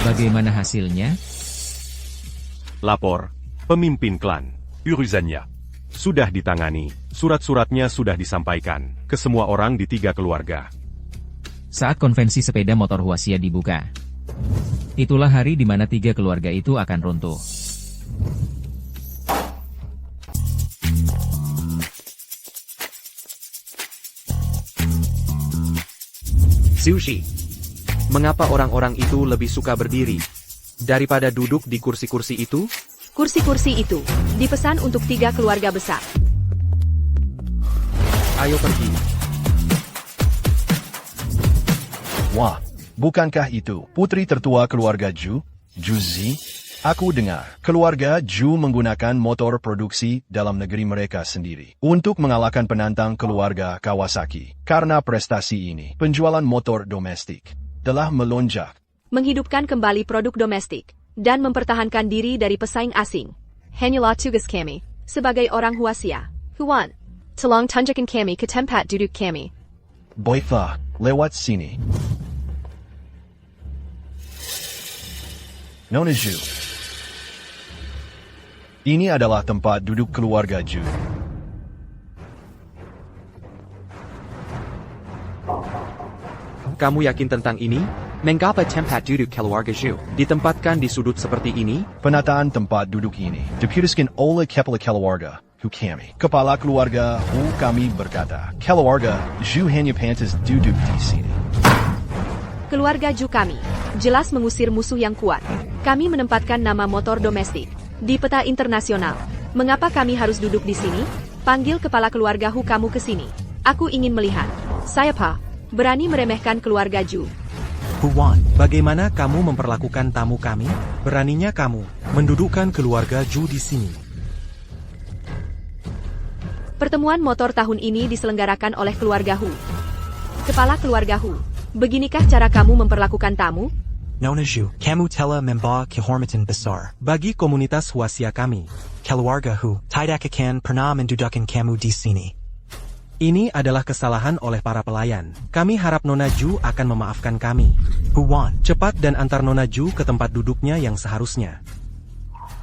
Bagaimana hasilnya? Lapor, pemimpin klan, urusannya sudah ditangani, surat-suratnya sudah disampaikan ke semua orang di 3 keluarga. Saat konvensi sepeda motor Huaxia dibuka, itulah hari di mana 3 keluarga itu akan runtuh. Sushi. Mengapa orang-orang itu lebih suka berdiri daripada duduk di kursi-kursi itu? Kursi-kursi itu dipesan untuk 3 keluarga besar. Ayo pergi. Wah, bukankah itu putri tertua keluarga Zhu, Juzi? Aku dengar keluarga Zhu menggunakan motor produksi dalam negeri mereka sendiri untuk mengalahkan penantang keluarga Kawasaki. Karena prestasi ini, penjualan motor domestik telah melonjak. Menghidupkan kembali produk domestik dan mempertahankan diri dari pesaing asing. Hanyalah tugas kami sebagai orang Huaxia. Huan, tolong tunjukkan kami ke tempat duduk kami. Baiklah, lewat sini. Nona Zhu. Ini adalah tempat duduk keluarga Zhu. Kamu yakin tentang ini? Mengapa tempat duduk keluarga Zhu ditempatkan di sudut seperti ini? Penataan tempat duduk ini diputuskan oleh kepala keluarga Hu kami. Kepala keluarga Hu kami berkata, keluarga Zhu hanya pantas duduk di sini. Keluarga Zhu kami jelas mengusir musuh yang kuat. Kami menempatkan nama motor domestik di peta internasional. Mengapa kami harus duduk di sini? Panggil kepala keluarga Hu kamu ke sini. Aku ingin melihat. Siapa berani meremehkan keluarga Zhu? Huan, bagaimana kamu memperlakukan tamu kami? Beraninya kamu mendudukkan keluarga Zhu di sini. Pertemuan motor tahun ini diselenggarakan oleh keluarga Hu. Kepala keluarga Hu, beginikah cara kamu memperlakukan tamu? Nona Zhu, kamu telah membawa kehormatan besar Bagi komunitas Huaxia kami. keluarga Hu. Tidak akan pernah mendudukan kamu di sini. Ini adalah kesalahan oleh para pelayan. Kami harap Nona Ju akan memaafkan kami. Who won? Cepat dan antar Nona Ju ke tempat duduknya yang seharusnya.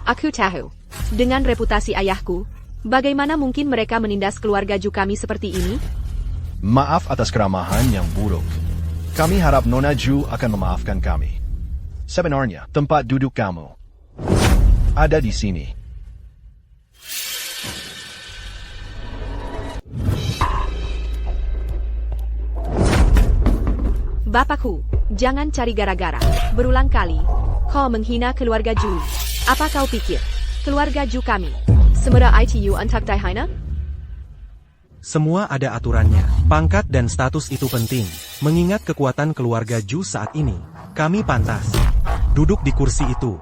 Aku tahu. Dengan reputasi ayahku, bagaimana mungkin mereka menindas keluarga Ju kami seperti ini? Maaf atas keramahan yang buruk. Kami harap Nona Ju akan memaafkan kami. Sebenarnya, tempat duduk kamu ada di sini. Bapakku, jangan cari gara-gara. Berulang kali, kau menghina keluarga Ju. Apa kau pikir? Keluarga Ju kami. Semera itu untuk Daihina? Semua ada aturannya. Pangkat dan status itu penting. Mengingat kekuatan keluarga Ju saat ini, kami pantas duduk di kursi itu.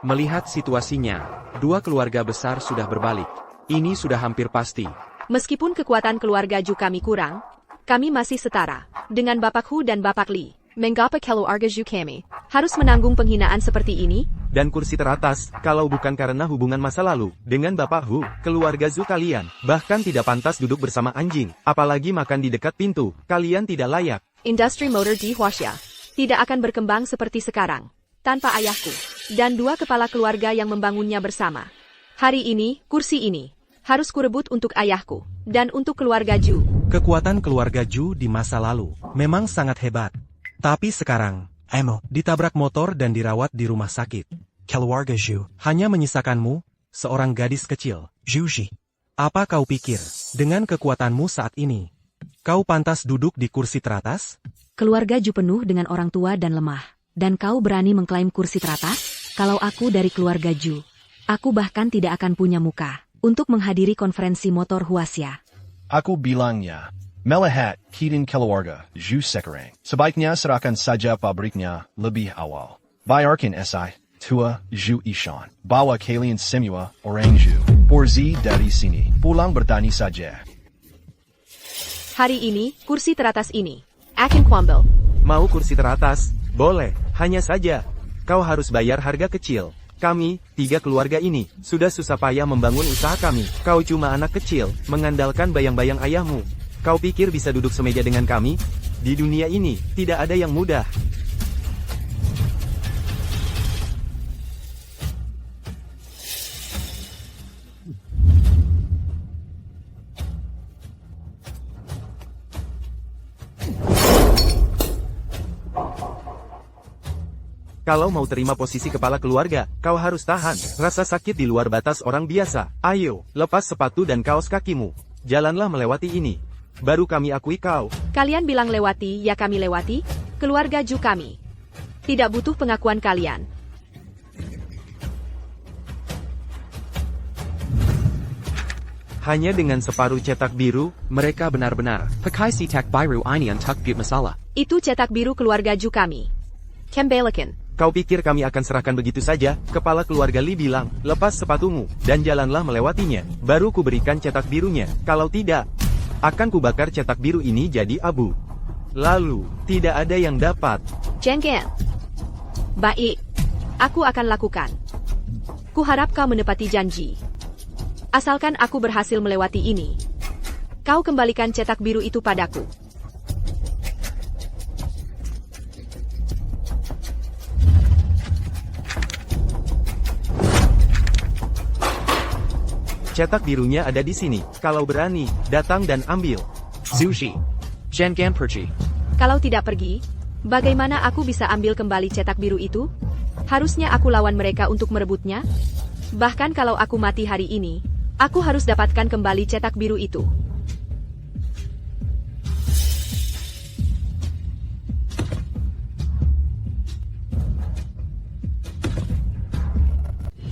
Melihat situasinya, dua keluarga besar sudah berbalik. Ini sudah hampir pasti. Meskipun kekuatan keluarga Ju kami kurang, kami masih setara dengan Bapak Hu dan Bapak Li. Mengapa keluarga Ju kami harus menanggung penghinaan seperti ini? Dan kursi teratas, kalau bukan karena hubungan masa lalu, dengan Bapak Hu, keluarga Zu kalian, bahkan tidak pantas duduk bersama anjing, apalagi makan di dekat pintu, kalian tidak layak. Industri motor di Huaxia tidak akan berkembang seperti sekarang, tanpa ayahku, dan dua kepala keluarga yang membangunnya bersama. Hari ini, kursi ini, harus kurebut untuk ayahku, dan untuk keluarga Ju. Kekuatan keluarga Ju di masa lalu memang sangat hebat. Tapi sekarang, Emo, ditabrak motor dan dirawat di rumah sakit. keluarga Ju, Hanya menyisakanmu, seorang gadis kecil. Juji. Apa kau pikir, dengan kekuatanmu saat ini, kau pantas duduk di kursi teratas? Keluarga Ju penuh dengan orang tua dan lemah. Dan kau berani mengklaim kursi teratas? Kalau aku dari keluarga Ju, aku bahkan tidak akan punya muka untuk menghadiri konferensi motor Huaxia. Aku bilangnya, melihat keadaan keluarga Ju sekarang, sebaiknya serahkan saja pabriknya lebih awal. Bayarkan SI, tua Ju Ishan, bawa kalian semua orang Ju, pergi dari sini, pulang bertani saja. Hari ini, kursi teratas ini akan kuambil. Mau kursi teratas? Boleh, hanya saja. Kau harus bayar harga kecil. Kami, tiga keluarga ini, sudah susah payah membangun usaha kami. Kau cuma anak kecil, mengandalkan bayang-bayang ayahmu. Kau pikir bisa duduk semeja dengan kami? Di dunia ini, tidak ada yang mudah. Kalau mau terima posisi kepala keluarga, kau harus tahan rasa sakit di luar batas orang biasa. Ayo, lepas sepatu dan kaos kakimu. Jalanlah melewati ini. Baru kami akui kau. Kalian bilang lewati, ya kami lewati. Keluarga Ju kami tidak butuh pengakuan kalian. Hanya dengan separuh cetak biru, Mereka benar-benar pakai cetak biru ini untuk buat masalah. Itu cetak biru keluarga Ju kami. Kembalikan. kau pikir kami akan serahkan begitu saja? Kepala keluarga Li bilang, lepas sepatumu, dan jalanlah melewatinya. Baru ku berikan cetak birunya. Kalau tidak, akan kubakar cetak biru ini jadi abu. Lalu, tidak ada yang dapat. Jenggen. Baik. Aku akan lakukan. Kuharap kau menepati janji. Asalkan aku berhasil melewati ini. Kau kembalikan cetak biru itu padaku. Cetak birunya ada di sini. Kalau berani, datang dan ambil. Zushi. Jangan pergi. Kalau tidak pergi, bagaimana aku bisa ambil kembali cetak biru itu? Harusnya aku lawan mereka untuk merebutnya? Bahkan kalau aku mati hari ini, aku harus dapatkan kembali cetak biru itu.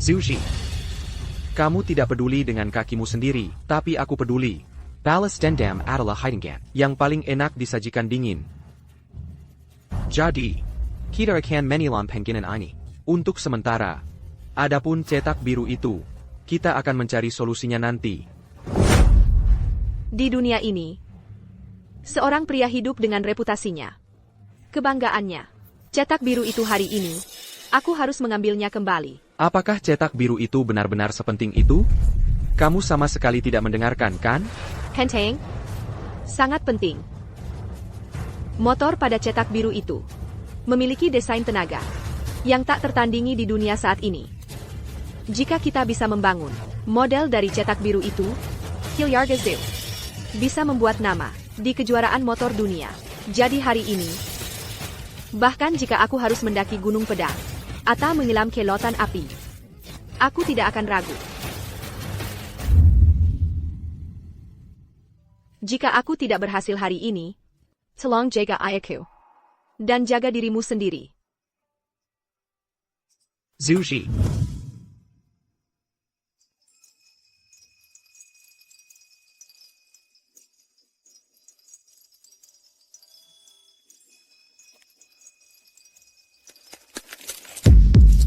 Zushi. Kamu tidak peduli dengan kakimu sendiri, tapi aku peduli. Balas dendam adalah hidangan yang paling enak disajikan dingin. Jadi, kita akan menilam penginan ini. Untuk sementara, adapun cetak biru itu, kita akan mencari solusinya nanti. Di dunia ini, seorang pria hidup dengan reputasinya, kebanggaannya. Cetak biru itu hari ini, aku harus mengambilnya kembali. Apakah cetak biru itu benar-benar sepenting itu? Kamu sama sekali tidak mendengarkan, kan? Penting. Sangat penting. Motor pada cetak biru itu memiliki desain tenaga yang tak tertandingi di dunia saat ini. Jika kita bisa membangun model dari cetak biru itu, Kiliarga Zoo bisa membuat nama di kejuaraan motor dunia. Jadi hari ini, bahkan jika aku harus mendaki gunung pedang atau menyelam ke lautan api, aku tidak akan ragu. Jika aku tidak berhasil hari ini, tolong jaga ayahku dan jaga dirimu sendiri. Zuji.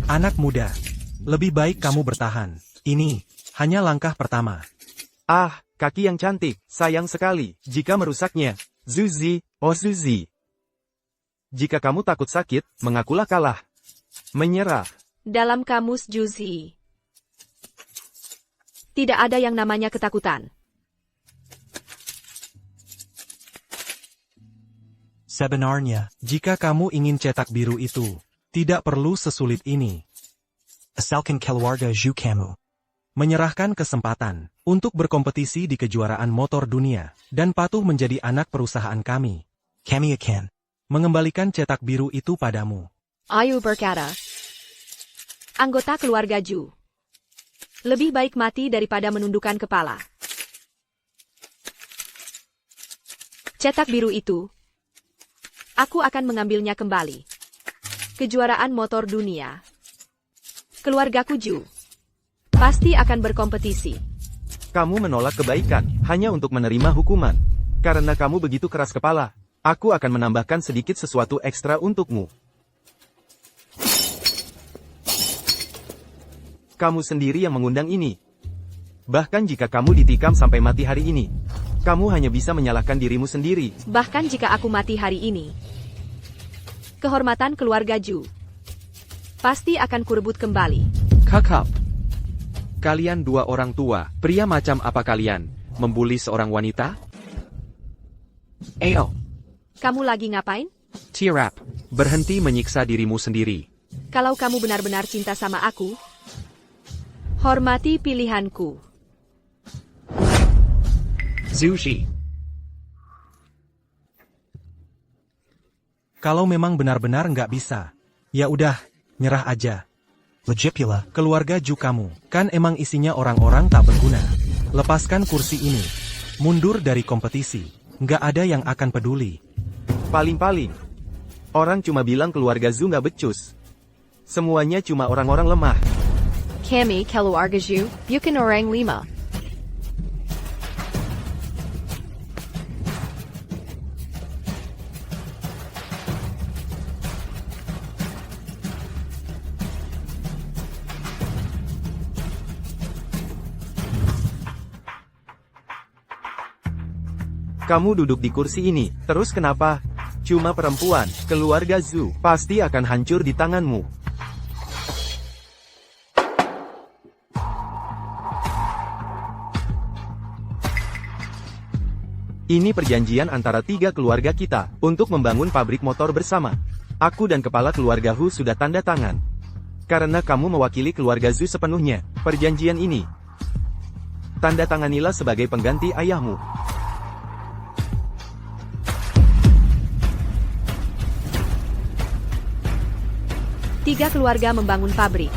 Anak muda, lebih baik kamu bertahan. Ini hanya langkah pertama. Ah, kaki yang cantik, sayang sekali jika merusaknya. Zuzi, oh Zuzi. Jika kamu takut sakit, mengakulah kalah. Menyerah. Dalam kamus Juzi, tidak ada yang namanya ketakutan. Sebenarnya, jika kamu ingin cetak biru itu, tidak perlu sesulit ini. Asalkan keluarga Zhu kamu Menyerahkan kesempatan untuk berkompetisi di kejuaraan motor dunia dan patuh menjadi anak perusahaan kami. Kami akan mengembalikan cetak biru itu padamu. Ayu berkata, anggota keluarga Zhu, lebih baik mati daripada menundukkan kepala. Cetak biru itu, aku akan mengambilnya kembali. Kejuaraan motor dunia. Keluargaku Zhu pasti akan berkompetisi. Kamu menolak kebaikan hanya untuk menerima hukuman. Karena kamu begitu keras kepala, aku akan menambahkan sedikit sesuatu ekstra untukmu. Kamu sendiri yang mengundang ini. Bahkan jika kamu ditikam sampai mati hari ini, kamu hanya bisa menyalahkan dirimu sendiri. Bahkan jika aku mati hari ini, kehormatan keluarga Zhu pasti akan kurebut kembali. Kakak. Kalian dua orang tua, pria macam apa kalian? Membuli seorang wanita? Ayo. Kamu lagi ngapain? Tirap. Berhenti menyiksa dirimu sendiri. Kalau kamu benar-benar cinta sama aku, hormati pilihanku. Zushi. Kalau memang benar-benar nggak bisa, ya udah, nyerah aja. Legipula, keluarga Zhu kamu, kan emang isinya orang-orang tak berguna. Lepaskan kursi ini. Mundur dari kompetisi. Nggak ada yang akan peduli. Paling-paling. Orang cuma bilang keluarga Zhu nggak becus. Semuanya cuma orang-orang lemah. Kami keluarga Zhu, bukan orang lima. Kamu duduk di kursi ini, terus kenapa? Cuma perempuan, keluarga Zhu, pasti akan hancur di tanganmu. Ini perjanjian antara tiga keluarga kita, untuk membangun pabrik motor bersama. Aku dan kepala keluarga Hu sudah tanda tangan. Karena kamu mewakili keluarga Zhu sepenuhnya, perjanjian ini tanda tanganilah sebagai pengganti ayahmu. Tiga keluarga membangun pabrik.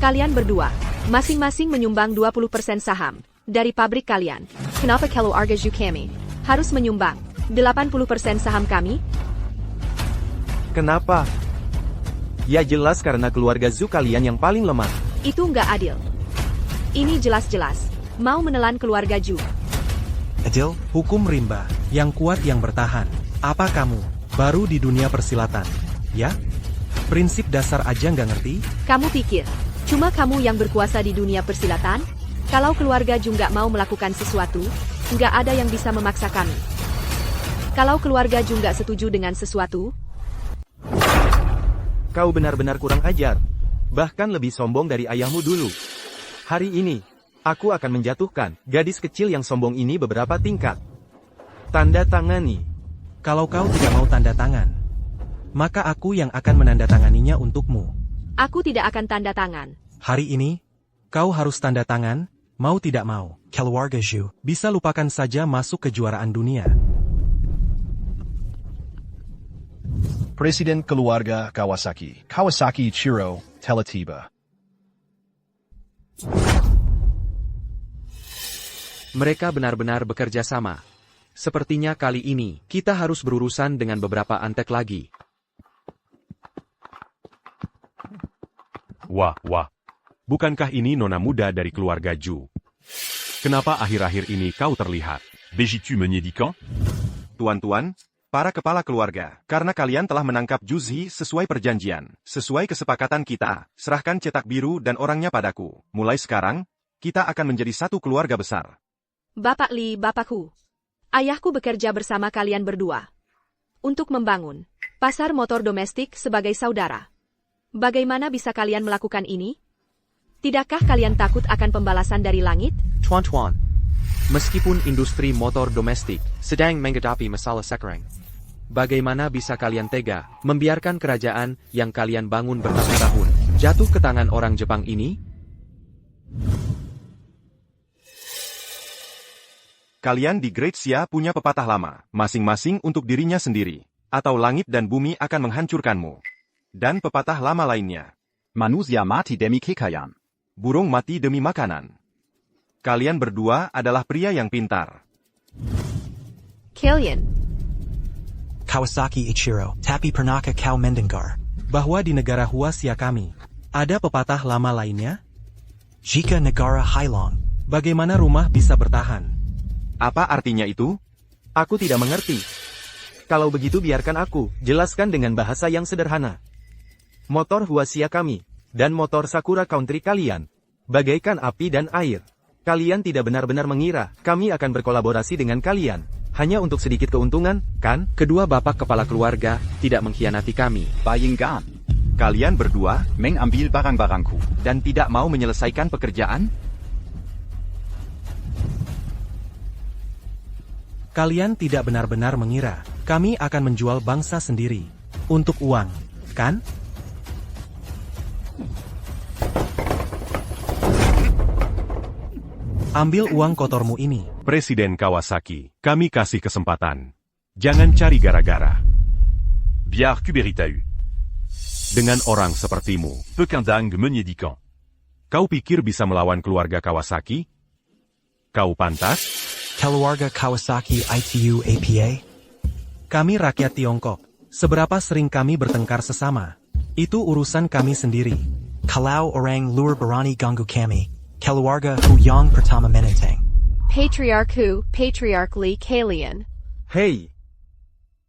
Kalian berdua, masing-masing menyumbang 20% saham dari pabrik kalian. Kenapa keluarga Zhu kami harus menyumbang 80% saham kami? Kenapa? Ya jelas karena keluarga Zhu kalian yang paling lemah. Itu nggak adil. Ini jelas-jelas mau menelan keluarga Zhu. Adil, hukum rimba, yang kuat yang bertahan. Apa kamu baru di dunia persilatan, ya? Prinsip dasar aja nggak ngerti? Kamu pikir, cuma kamu yang berkuasa di dunia persilatan? Kalau keluarga Zhu nggak mau melakukan sesuatu, nggak ada yang bisa memaksa kami. Kalau keluarga Zhu nggak setuju dengan sesuatu, kau benar-benar kurang ajar. Bahkan lebih sombong dari ayahmu dulu. Hari ini, Aku akan menjatuhkan gadis kecil yang sombong ini beberapa tingkat. Tanda tangani. Kalau kau tidak mau tanda tangan, maka aku yang akan menandatanganinya untukmu. Aku tidak akan tanda tangan. Hari ini, kau harus tanda tangan, mau tidak mau. Keluarga Zhu. Bisa lupakan saja masuk kejuaraan dunia. Presiden Keluarga Kawasaki, Kawasaki Ichiro, telah tiba. Mereka benar-benar bekerja sama. Sepertinya kali ini, kita harus berurusan dengan beberapa antek lagi. Wah, wah. Bukankah ini nona muda dari keluarga Zhu? Kenapa akhir-akhir ini kau terlihat? Begitu menyedihkan? Tuan-tuan, para kepala keluarga, karena kalian telah menangkap Juzhi sesuai perjanjian, sesuai kesepakatan kita, serahkan cetak biru dan orangnya padaku. Mulai sekarang, kita akan menjadi satu keluarga besar. Bapak Li, Bapakku. Ayahku bekerja bersama kalian berdua untuk membangun pasar motor domestik sebagai saudara. Bagaimana bisa kalian melakukan ini? Tidakkah kalian takut akan pembalasan dari langit? Tuan-tuan, meskipun industri motor domestik sedang menghadapi masalah sekarang, bagaimana bisa kalian tega membiarkan kerajaan yang kalian bangun bertahun-tahun jatuh ke tangan orang Jepang ini? Kalian di Great Xia punya pepatah lama, masing-masing untuk dirinya sendiri, atau langit dan bumi akan menghancurkanmu. Dan pepatah lama lainnya, Manusia mati demi kekayaan. burung mati demi makanan. Kalian berdua adalah pria yang pintar. Kalian. Kawasaki Ichiro. Tapi pernahkah kau mendengar Bahwa di negara Huasia kami, ada pepatah lama lainnya? jika negara Hailong, Bagaimana rumah bisa bertahan? Apa artinya itu? Aku tidak mengerti. Kalau begitu biarkan aku jelaskan dengan bahasa yang sederhana. Motor Huasia kami, dan motor Sakura Country kalian, bagaikan api dan air. Kalian tidak benar-benar mengira kami akan berkolaborasi dengan kalian, hanya untuk sedikit keuntungan, kan? Kedua bapak kepala keluarga tidak mengkhianati kami. Bayangkan. Kalian berdua, mengambil barang-barangku. dan tidak mau menyelesaikan pekerjaan? Kalian tidak benar-benar mengira kami akan menjual bangsa sendiri untuk uang, kan? Ambil uang kotormu ini. Presiden Kawasaki, kami kasih kesempatan. Jangan cari gara-gara. Biar Kuberitau. Dengan orang sepertimu, Pekindang menyedihkan. kau pikir bisa melawan keluarga Kawasaki? Kau pantas? keluarga Kawasaki ITU APA? Kami rakyat Tiongkok. Seberapa sering kami bertengkar sesama? Itu urusan kami sendiri. Kalau orang luar berani ganggu kami, keluarga Hu yang pertama menentang. Patriarku, Patriarchly kalian. Hei!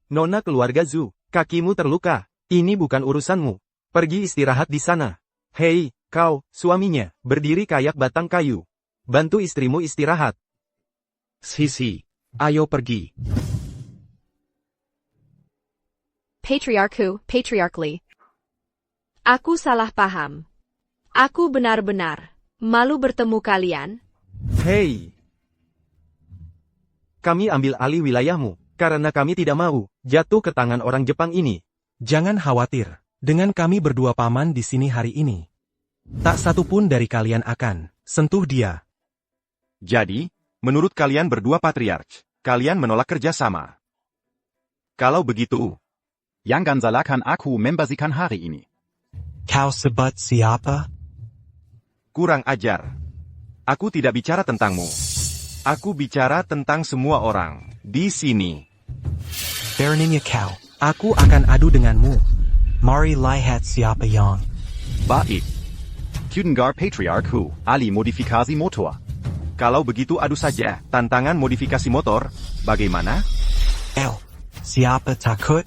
Nona keluarga Zhu, kakimu terluka. Ini bukan urusanmu. Pergi istirahat di sana. Hei, kau, suaminya, berdiri kayak batang kayu. Bantu istrimu istirahat. Sisi, ayo pergi. Patriarku, Patriarchly. Aku salah paham. Aku benar-benar malu bertemu kalian. Hei! Kami ambil alih wilayahmu, karena kami tidak mau jatuh ke tangan orang Jepang ini. Jangan khawatir. Dengan kami berdua paman di sini hari ini, tak satu pun dari kalian akan sentuh dia. Jadi, menurut kalian berdua patriarch, kalian menolak kerjasama. Kalau begitu, Yang ganzalakan aku membasikan hari ini. Kau sebut siapa? kurang ajar. Aku tidak bicara tentangmu. Aku bicara tentang semua orang di sini. Beraninya kau. Aku akan adu denganmu. Mari lihat siapa yang. Baik. Kudengar Patriarchu, Ali modifikasi motor. Kalau begitu adu saja, tantangan modifikasi motor, bagaimana? Siapa takut?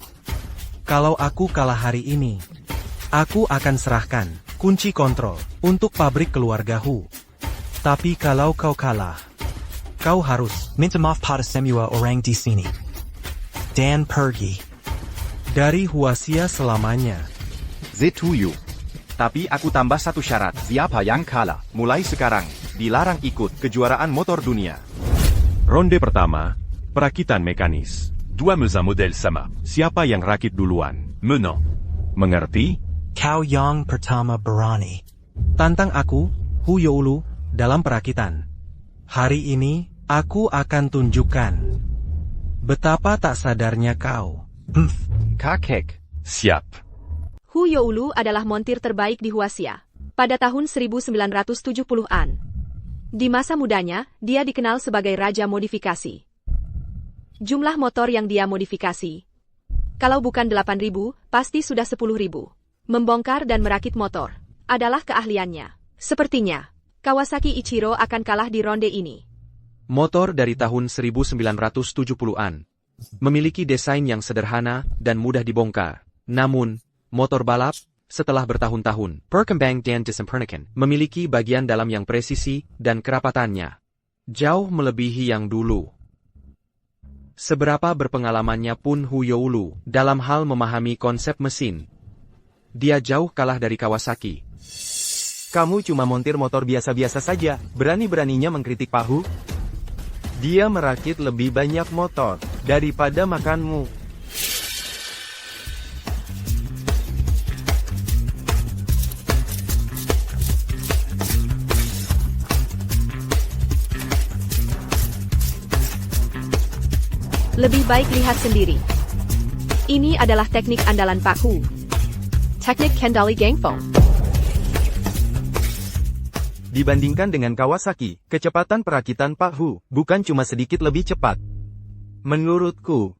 Kalau aku kalah hari ini, aku akan serahkan kunci kontrol untuk pabrik keluarga Hu. Tapi kalau kau kalah, kau harus minta maaf pada semua orang di sini. Dan pergi. Dari Huasia selamanya. Setuju. Tapi aku tambah satu syarat. Siapa yang kalah? Mulai sekarang, dilarang ikut kejuaraan motor dunia. Ronde pertama, perakitan mekanis. Dois-moi un modèle Sama. Siapa yang rakit duluan? Menant. Mengerti? Cao Yang Pertama Barani. Tantang aku, Hu Youlu, dalam perakitan. Hari ini, aku akan tunjukkan betapa tak sadarnya kau. Kakek. Siap. Hu Youlu adalah montir terbaik di Huaxia pada tahun 1970-an. Di masa mudanya, dia dikenal sebagai Raja Modifikasi. Jumlah motor yang dia modifikasi, kalau bukan 8.000, pasti sudah 10.000. Membongkar dan merakit motor adalah keahliannya. Sepertinya, Kawasaki Ichiro akan kalah di ronde ini. Motor dari tahun 1970-an. Memiliki desain yang sederhana dan mudah dibongkar. Namun, motor balap, setelah bertahun-tahun, perkembang dan disempurnakan, memiliki bagian dalam yang presisi dan kerapatannya jauh melebihi yang dulu. Seberapa berpengalamannya pun Hu Youlu dalam hal memahami konsep mesin, dia jauh kalah dari Kawasaki. Kamu cuma montir motor biasa-biasa saja, berani-beraninya mengkritik Pak Hu? Dia merakit lebih banyak motor daripada makanmu. Lebih baik lihat sendiri. Ini adalah teknik andalan Pak Hu. Teknik kendali gangfo. Dibandingkan dengan Kawasaki, kecepatan perakitan Pak Hu bukan cuma sedikit lebih cepat. Menurutku,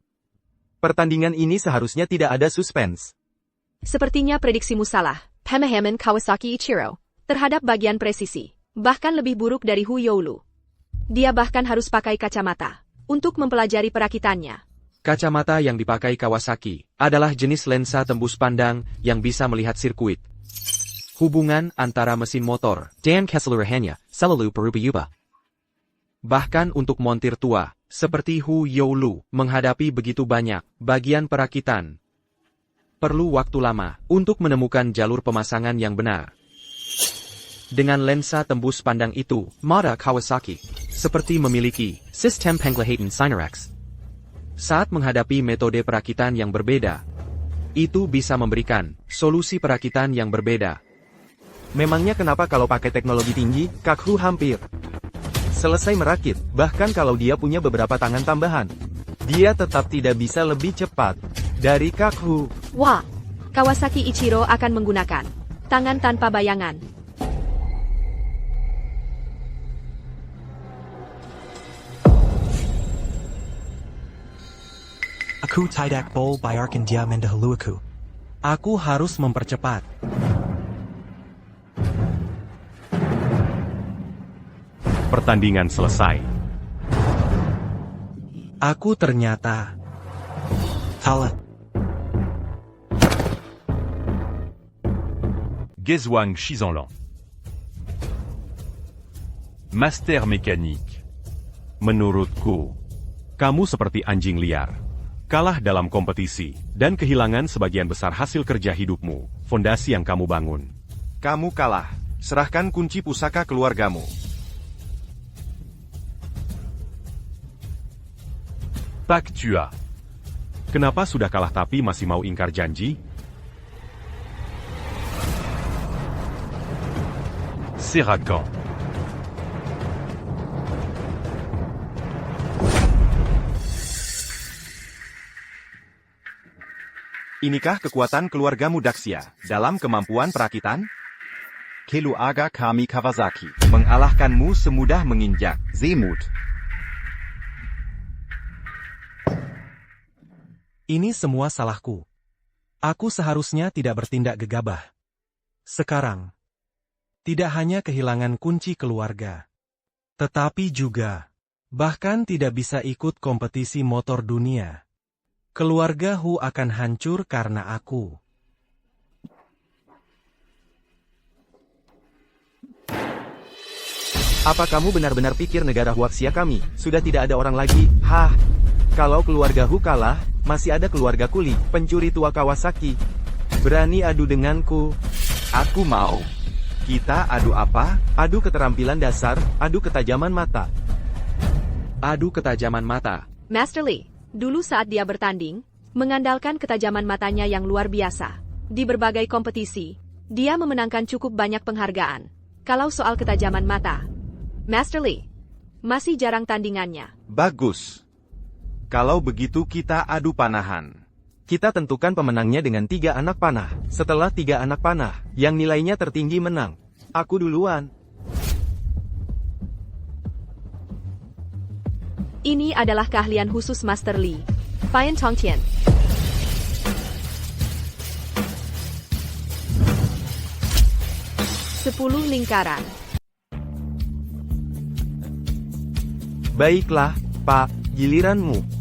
pertandingan ini seharusnya tidak ada suspens. Sepertinya prediksimu salah, pemahaman Kawasaki Ichiro terhadap bagian presisi bahkan lebih buruk dari Hu Youlu. Dia bahkan harus pakai kacamata untuk mempelajari perakitannya. Kacamata yang dipakai Kawasaki adalah jenis lensa tembus pandang yang bisa melihat sirkuit. Hubungan antara mesin motor dan keseluruhannya selalu berubah-ubah. Bahkan untuk montir tua, seperti Hu Youlu, menghadapi begitu banyak bagian perakitan, perlu waktu lama untuk menemukan jalur pemasangan yang benar. Dengan lensa tembus pandang itu, mata Kawasaki seperti memiliki sistem penglihatan Synerex. Saat menghadapi metode perakitan yang berbeda, itu bisa memberikan solusi perakitan yang berbeda. Memangnya kenapa kalau pakai teknologi tinggi, Kak Hu hampir selesai merakit, bahkan kalau dia punya beberapa tangan tambahan, dia tetap tidak bisa lebih cepat dari Kak Hu. Wah, Kawasaki Ichiro akan menggunakan tangan tanpa bayangan. Aku tidak boleh biarkan dia mendahuluku. Aku harus mempercepat. Pertandingan selesai. Aku ternyata Kalah. Gezwang Shizanlan. Master mécanique. Menurutku, kamu seperti anjing liar. Kalah dalam kompetisi, dan kehilangan sebagian besar hasil kerja hidupmu, fondasi yang kamu bangun. Kamu kalah. Serahkan kunci pusaka keluargamu. Pak Tua. Kenapa sudah kalah tapi masih mau ingkar janji? Serakan. Inikah kekuatan keluargamu Daxia dalam kemampuan perakitan? Keluarga kami Kawasaki. Mengalahkanmu semudah menginjak Zemut. ini semua salahku. Aku seharusnya tidak bertindak gegabah. Sekarang, tidak hanya kehilangan kunci keluarga, tetapi juga, bahkan tidak bisa ikut kompetisi motor dunia. Keluarga Hu akan hancur karena aku. Apa kamu benar-benar pikir negara Huaxia kami sudah tidak ada orang lagi? Hah? Kalau keluarga Hu kalah, masih ada keluarga Kuli, pencuri tua Kawasaki. Berani adu denganku? Aku mau. Kita adu apa? Adu keterampilan dasar, adu ketajaman mata. Adu ketajaman mata. Master Li, dulu saat dia bertanding, mengandalkan ketajaman matanya yang luar biasa. Di berbagai kompetisi, dia memenangkan cukup banyak penghargaan. Kalau soal ketajaman mata, Master Li, masih jarang tandingannya. Bagus. Kalau begitu kita adu panahan. Kita tentukan pemenangnya dengan 3 anak panah. Setelah 3 anak panah, yang nilainya tertinggi menang. Aku duluan. Ini adalah keahlian khusus Master Li, Fayan Chongqian. Sepuluh lingkaran. Baiklah, Pak, giliranmu.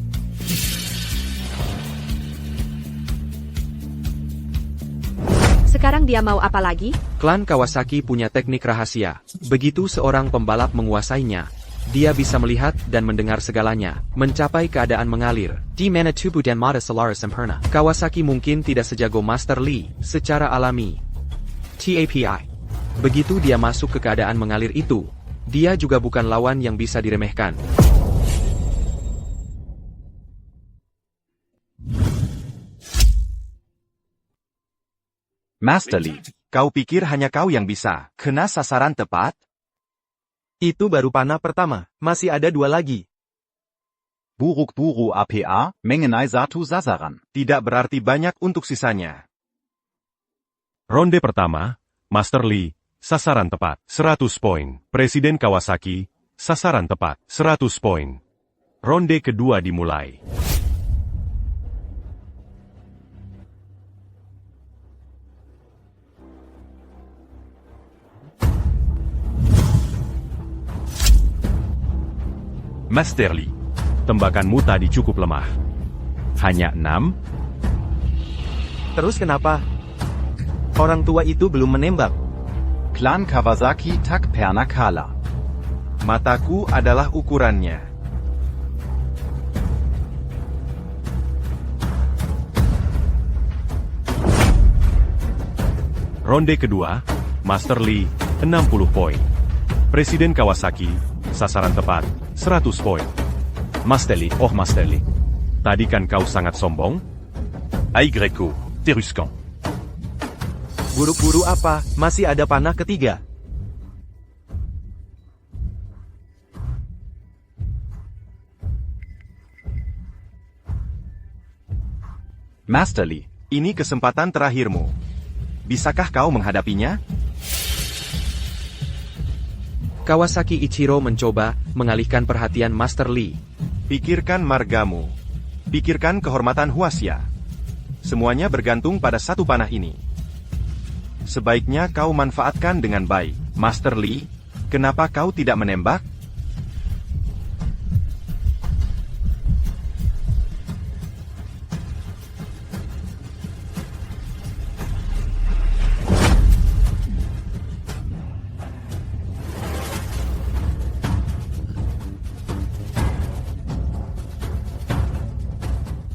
Sekarang dia mau apa lagi? Klan Kawasaki punya teknik rahasia. Begitu seorang pembalap menguasainya, dia bisa melihat dan mendengar segalanya, mencapai keadaan mengalir. Di mana tubuh dan mata selalu sempurna. Kawasaki mungkin tidak sejago Master Li secara alami. TAPI. Begitu dia masuk ke keadaan mengalir itu, dia juga bukan lawan yang bisa diremehkan. Master Li, kau pikir hanya kau yang bisa kena sasaran tepat? Itu baru panah pertama, masih ada 2 lagi. Buruk-buru APA, mengenai satu sasaran. Tidak berarti banyak untuk sisanya. Ronde pertama, Master Li, sasaran tepat, 100 poin. Presiden Kawasaki, sasaran tepat, 100 poin. Ronde kedua dimulai. Master Li, tembakanmu tadi cukup lemah. Hanya 6? Terus kenapa? Orang tua itu belum menembak. Klan Kawasaki tak pernah kalah. Mataku adalah ukurannya. Ronde kedua, Master Li, 60 poin. Presiden Kawasaki, sasaran tepat, 100 poin. Master Li, oh Master Li. Tadi kan kau sangat sombong? Aigreko, Teruskan. Buru-buru apa? Masih ada panah ketiga. Master Li, ini kesempatan terakhirmu. Bisakah kau menghadapinya? Kawasaki Ichiro mencoba mengalihkan perhatian Master Li. Pikirkan margamu. Pikirkan kehormatan Huaxia. Semuanya bergantung pada satu panah ini. Sebaiknya kau manfaatkan dengan baik. Master Li, kenapa kau tidak menembak?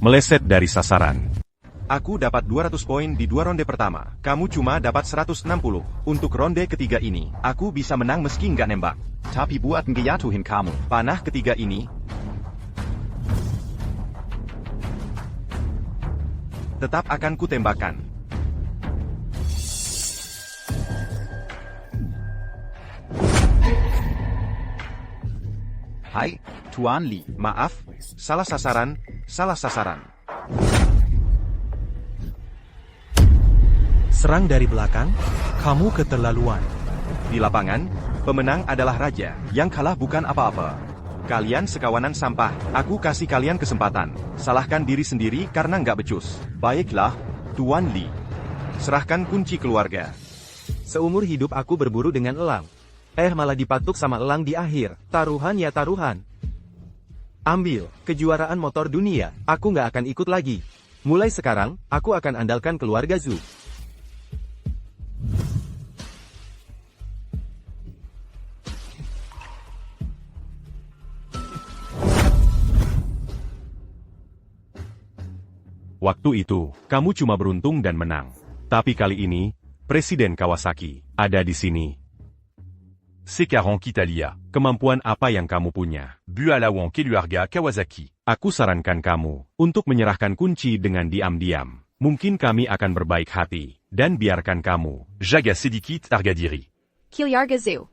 Meleset dari sasaran. Aku dapat 200 poin di 2 ronde pertama. Kamu cuma dapat 160. Untuk ronde ketiga ini, aku bisa menang meski nggak nembak. Tapi buat ngejatuhin kamu. Panah ketiga ini tetap akan kutembakkan. Hai, Tuan Li. Maaf, salah sasaran, salah sasaran. Serang dari belakang, kamu keterlaluan. Di lapangan, pemenang adalah raja, yang kalah bukan apa-apa. Kalian sekawanan sampah, aku kasih kalian kesempatan. Salahkan diri sendiri karena nggak becus. Baiklah, Tuan Li. Serahkan kunci keluarga. Seumur hidup aku berburu dengan elang. Malah dipatuk sama elang di akhir. Taruhan ya taruhan. Ambil, kejuaraan motor dunia, aku nggak akan ikut lagi. Mulai sekarang, aku akan andalkan keluarga Zhu. Waktu itu, kamu cuma beruntung dan menang. Tapi kali ini, Presiden Kawasaki, ada di sini. Sekaran Kitalia. Kemampuan apa yang kamu punya? Bualawan Keluarga Kawasaki. Aku sarankan kamu untuk menyerahkan kunci dengan diam-diam. Mungkin kami akan berbaik hati, dan biarkan kamu. Jaga sedikit harga diri. Keluarga Zhu.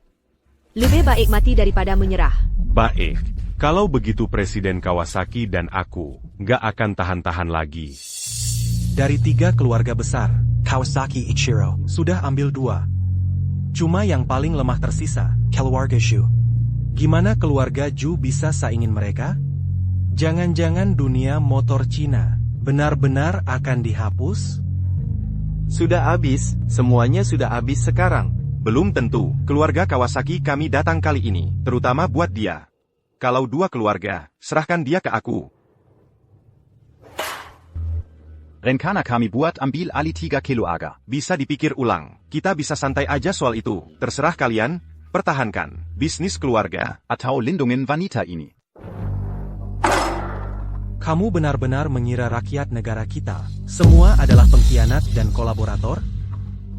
Lebih baik mati daripada menyerah. Baik. Kalau begitu Presiden Kawasaki dan aku nggak akan tahan-tahan lagi. Dari 3 keluarga besar, Kawasaki Ichiro, sudah ambil 2. Cuma yang paling lemah tersisa. Keluarga Zhu. Gimana keluarga Zhu bisa saingin mereka? Jangan-jangan dunia motor Cina benar-benar akan dihapus? Sudah habis, semuanya sudah habis sekarang. Belum tentu, keluarga Kawasaki kami datang kali ini, terutama buat dia. Kalau 2 keluarga, serahkan dia ke aku. Rencana kami buat ambil alih 3 keluarga. Bisa dipikir ulang, kita bisa santai aja soal itu, terserah kalian, pertahankan bisnis keluarga atau lindungin wanita ini. Kamu benar-benar mengira rakyat negara kita semua adalah pengkhianat dan kolaborator?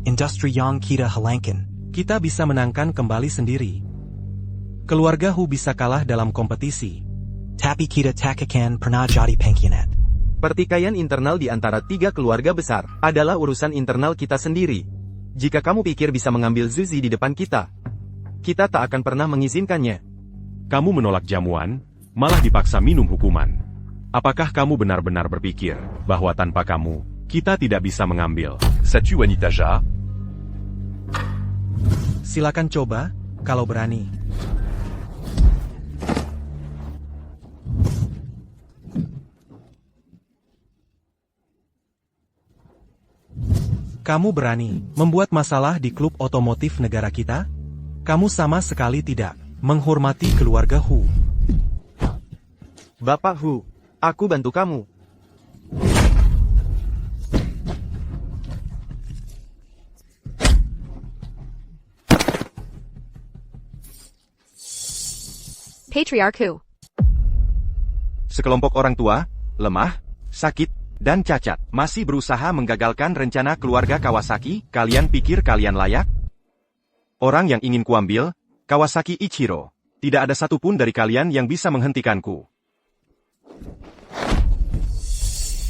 Industri yang kita halangkan. Kita bisa menangkan kembali sendiri. Keluarga Hu bisa kalah dalam kompetisi. Tapi kita tak akan pernah jadi pengkhianat. Pertikaian internal di antara 3 keluarga besar adalah urusan internal kita sendiri. Jika kamu pikir bisa mengambil Zuzi di depan kita tak akan pernah mengizinkannya. Kamu menolak jamuan, malah dipaksa minum hukuman. Apakah kamu benar-benar berpikir bahwa tanpa kamu, kita tidak bisa mengambil? Sais-tu wanita ja? Silakan coba, kalau berani. Kamu berani membuat masalah di klub otomotif negara kita? Kamu sama sekali tidak menghormati keluarga Hu. Bapak Hu, aku bantu kamu. Patriarch Hu. Sekelompok orang tua, lemah, sakit, dan cacat, masih berusaha menggagalkan rencana keluarga Kawasaki. Kalian pikir kalian layak? Orang yang ingin kuambil, Kawasaki Ichiro. Tidak ada satupun dari kalian yang bisa menghentikanku.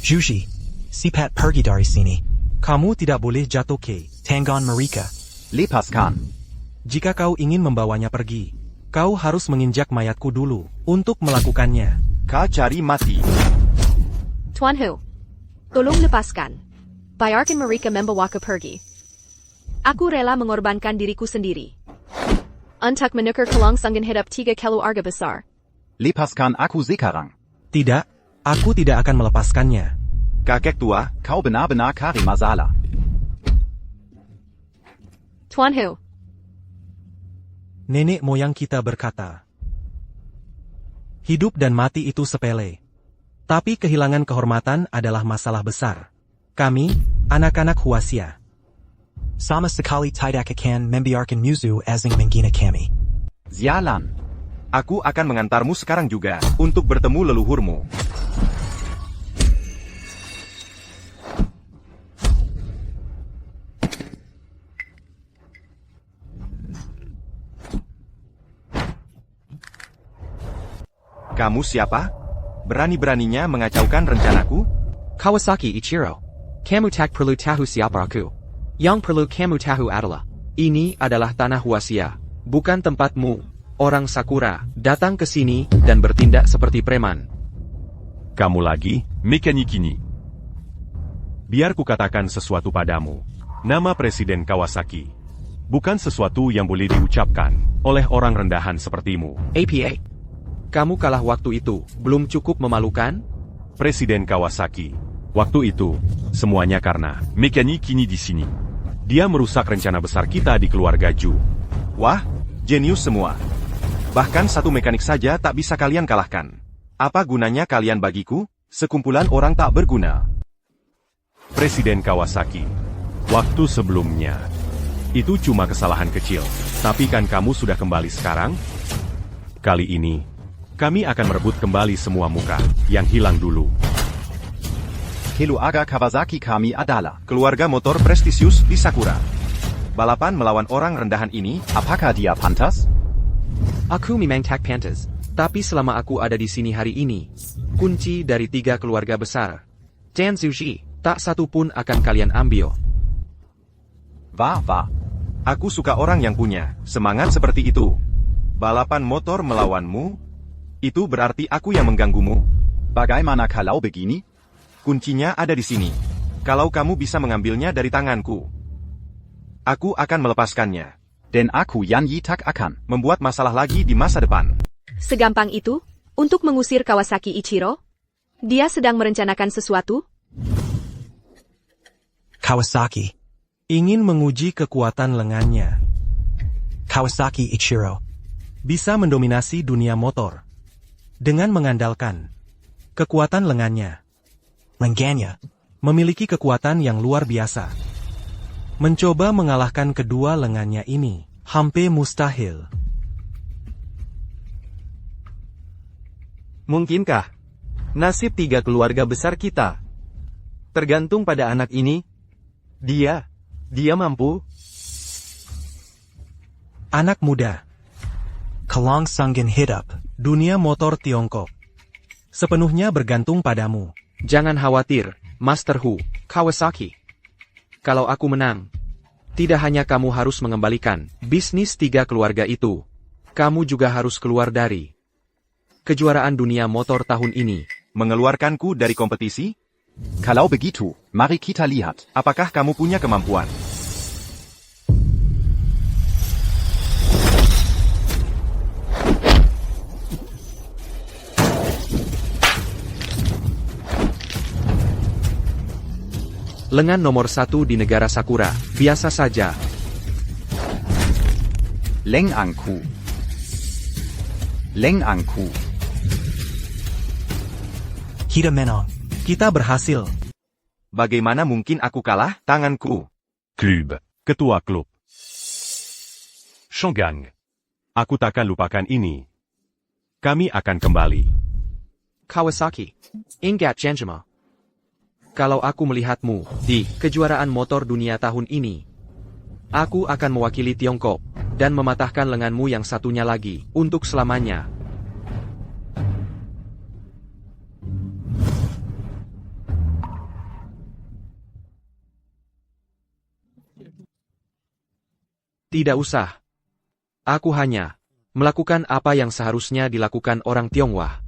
Juji, sipat pergi dari sini. Kamu tidak boleh jatuh ke tangan mereka. Lepaskan. Jika kau ingin membawanya pergi, kau harus menginjak mayatku dulu untuk melakukannya. Kau cari mati. Tuan Hu. Tolong lepaskan. Biarkan mereka membawaku pergi. Aku rela mengorbankan diriku sendiri. Untuk menukar kelangsungan hidup 3 keluarga besar. Lepaskan aku sekarang. Tidak, aku tidak akan melepaskannya. Kakek tua, kau benar-benar cari masalah. Tuan Hu. Nenek moyang kita berkata, hidup dan mati itu sepele. Tapi kehilangan kehormatan adalah masalah besar. Kami, anak-anak Huasia, sama sekali tidak akan membiarkan musuh asing menghina kami. Zialan. Aku akan mengantarmu sekarang juga, untuk bertemu leluhurmu. Kamu siapa? Berani-beraninya mengacaukan rencanaku? Kawasaki Ichiro. Kamu tak perlu tahu siapa aku. Yang perlu kamu tahu adalah, ini adalah tanah Huasia, bukan tempatmu. Orang Sakura datang ke sini dan bertindak seperti preman. Kamu lagi? Mekanik ini. Biar kukatakan sesuatu padamu. Nama Presiden Kawasaki bukan sesuatu yang boleh diucapkan oleh orang rendahan sepertimu. APA. Kamu kalah waktu itu, belum cukup memalukan? Presiden Kawasaki. Waktu itu, semuanya karena Mekanik ini di sini. Dia merusak rencana besar kita di keluarga Zhu. Wah, jenius semua. Bahkan satu mekanik saja tak bisa kalian kalahkan. Apa gunanya kalian bagiku? Sekumpulan orang tak berguna. Presiden Kawasaki. Waktu sebelumnya, itu cuma kesalahan kecil. Tapi kan kamu sudah kembali sekarang? Kali ini, kami akan merebut kembali semua muka yang hilang dulu. Keluarga Kawasaki kami adalah keluarga motor prestisius di Sakura. Balapan melawan orang rendahan ini, Apakah dia pantas? Aku memang tak pantas, tapi selama aku ada di sini hari ini, kunci dari 3 keluarga besar, Dan Zuji, tak satu pun akan kalian ambil. Wah. Aku suka orang yang punya semangat seperti itu. Balapan motor melawanmu, itu berarti aku yang mengganggumu. Bagaimana kalau begini? Kuncinya ada di sini. Kalau kamu bisa mengambilnya dari tanganku, aku akan melepaskannya. Dan aku Yanyi tak akan membuat masalah lagi di masa depan. Segampang itu? Untuk mengusir Kawasaki Ichiro? Dia sedang merencanakan sesuatu? Kawasaki. Ingin menguji kekuatan lengannya. Kawasaki Ichiro. Bisa mendominasi dunia motor. Dengan mengandalkan kekuatan lengannya. Lengannya. Memiliki kekuatan yang luar biasa. Mencoba mengalahkan kedua lengannya ini, hampir mustahil. Mungkinkah nasib 3 keluarga besar kita tergantung pada anak ini? Dia mampu. Anak muda. Kalang Sangin Hidup. Dunia motor Tiongkok sepenuhnya bergantung padamu. Jangan khawatir, Master Hu, Kawasaki. Kalau aku menang, tidak hanya kamu harus mengembalikan bisnis 3 keluarga itu, kamu juga harus keluar dari kejuaraan dunia motor tahun ini. Mengeluarkanku dari kompetisi? Kalau begitu, mari kita lihat. Apakah kamu punya kemampuan? Lengan nomor 1 di negara Sakura, biasa saja. Lengangku. Kita menang. Kita berhasil. Bagaimana mungkin aku kalah? Tanganku. Klub. Ketua klub. Shonggang. Aku takkan lupakan ini. Kami akan kembali. Kawasaki. Ingat Janjima. Kalau aku melihatmu di kejuaraan motor dunia tahun ini, aku akan mewakili Tiongkok dan mematahkan lenganmu yang satunya lagi untuk selamanya. Tidak usah. Aku hanya melakukan apa yang seharusnya dilakukan orang Tionghoa.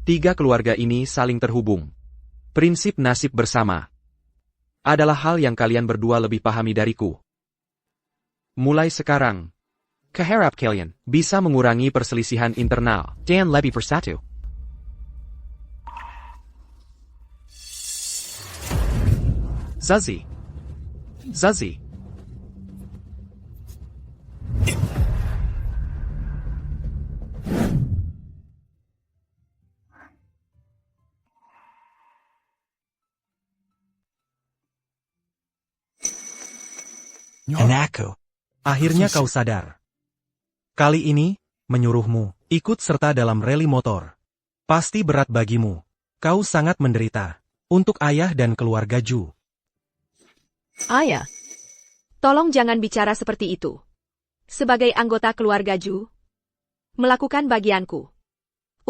3 keluarga ini saling terhubung. Prinsip nasib bersama adalah hal yang kalian berdua lebih pahami dariku. Mulai sekarang, keharap kalian bisa mengurangi perselisihan internal dan lebih bersatu. Zazie. Anakku. Akhirnya kau sadar. Kali ini, menyuruhmu ikut serta dalam rally motor. Pasti berat bagimu. Kau sangat menderita. Untuk ayah dan keluarga Ju. Ayah. Tolong jangan bicara seperti itu. Sebagai anggota keluarga Ju, melakukan bagianku.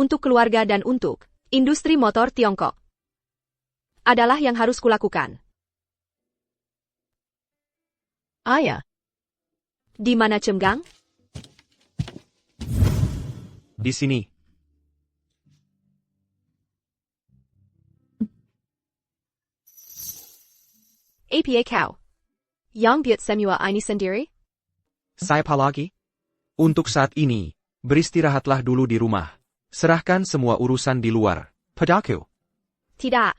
Untuk keluarga dan untuk industri motor Tiongkok. Adalah yang harus kulakukan. Ayah. Di mana Cenggang? Di sini. APA kau. Yang buat semua ini sendiri? Siapa lagi? Untuk saat ini, beristirahatlah dulu di rumah. Serahkan semua urusan di luar padaku. Tidak.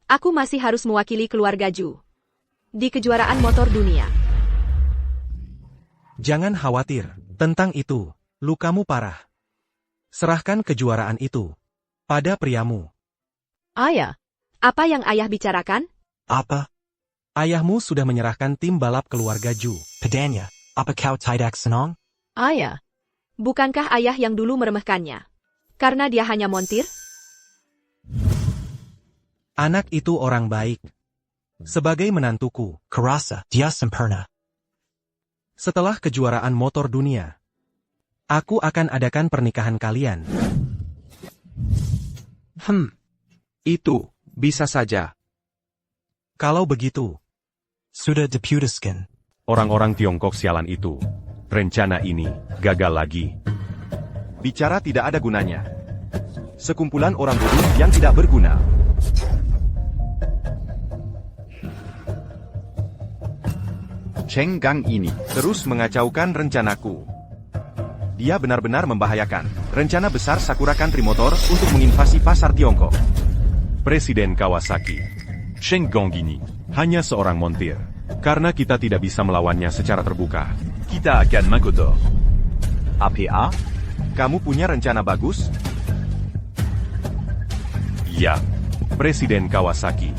Aku masih harus mewakili keluarga Ju. Di kejuaraan motor dunia. Jangan khawatir tentang itu. Lukamu parah. Serahkan kejuaraan itu pada priamu. Ayah. Apa yang ayah bicarakan? Apa? Ayahmu sudah menyerahkan tim balap keluarga Ju. Padanya, apa kau tidak senang? Ayah. Bukankah ayah yang dulu meremehkannya? Karena dia hanya montir? Anak itu orang baik. Sebagai menantuku. Kurasa, dia sempurna. Setelah kejuaraan motor dunia, aku akan adakan pernikahan kalian. Itu bisa saja. Kalau begitu, sudah diputuskan. Orang-orang Tiongkok sialan itu. Rencana ini gagal lagi. Bicara tidak ada gunanya. Sekumpulan orang bodoh yang tidak berguna. Cheng Gang ini Terus mengacaukan rencanaku. Dia benar-benar membahayakan rencana besar Sakura Country Motor untuk menginvasi pasar Tiongkok. Presiden Kawasaki, Cheng Gang ini hanya seorang montir. Karena kita tidak bisa melawannya secara terbuka. Kita akan mengkotor. APA? Kamu punya rencana bagus? Ya, Presiden Kawasaki.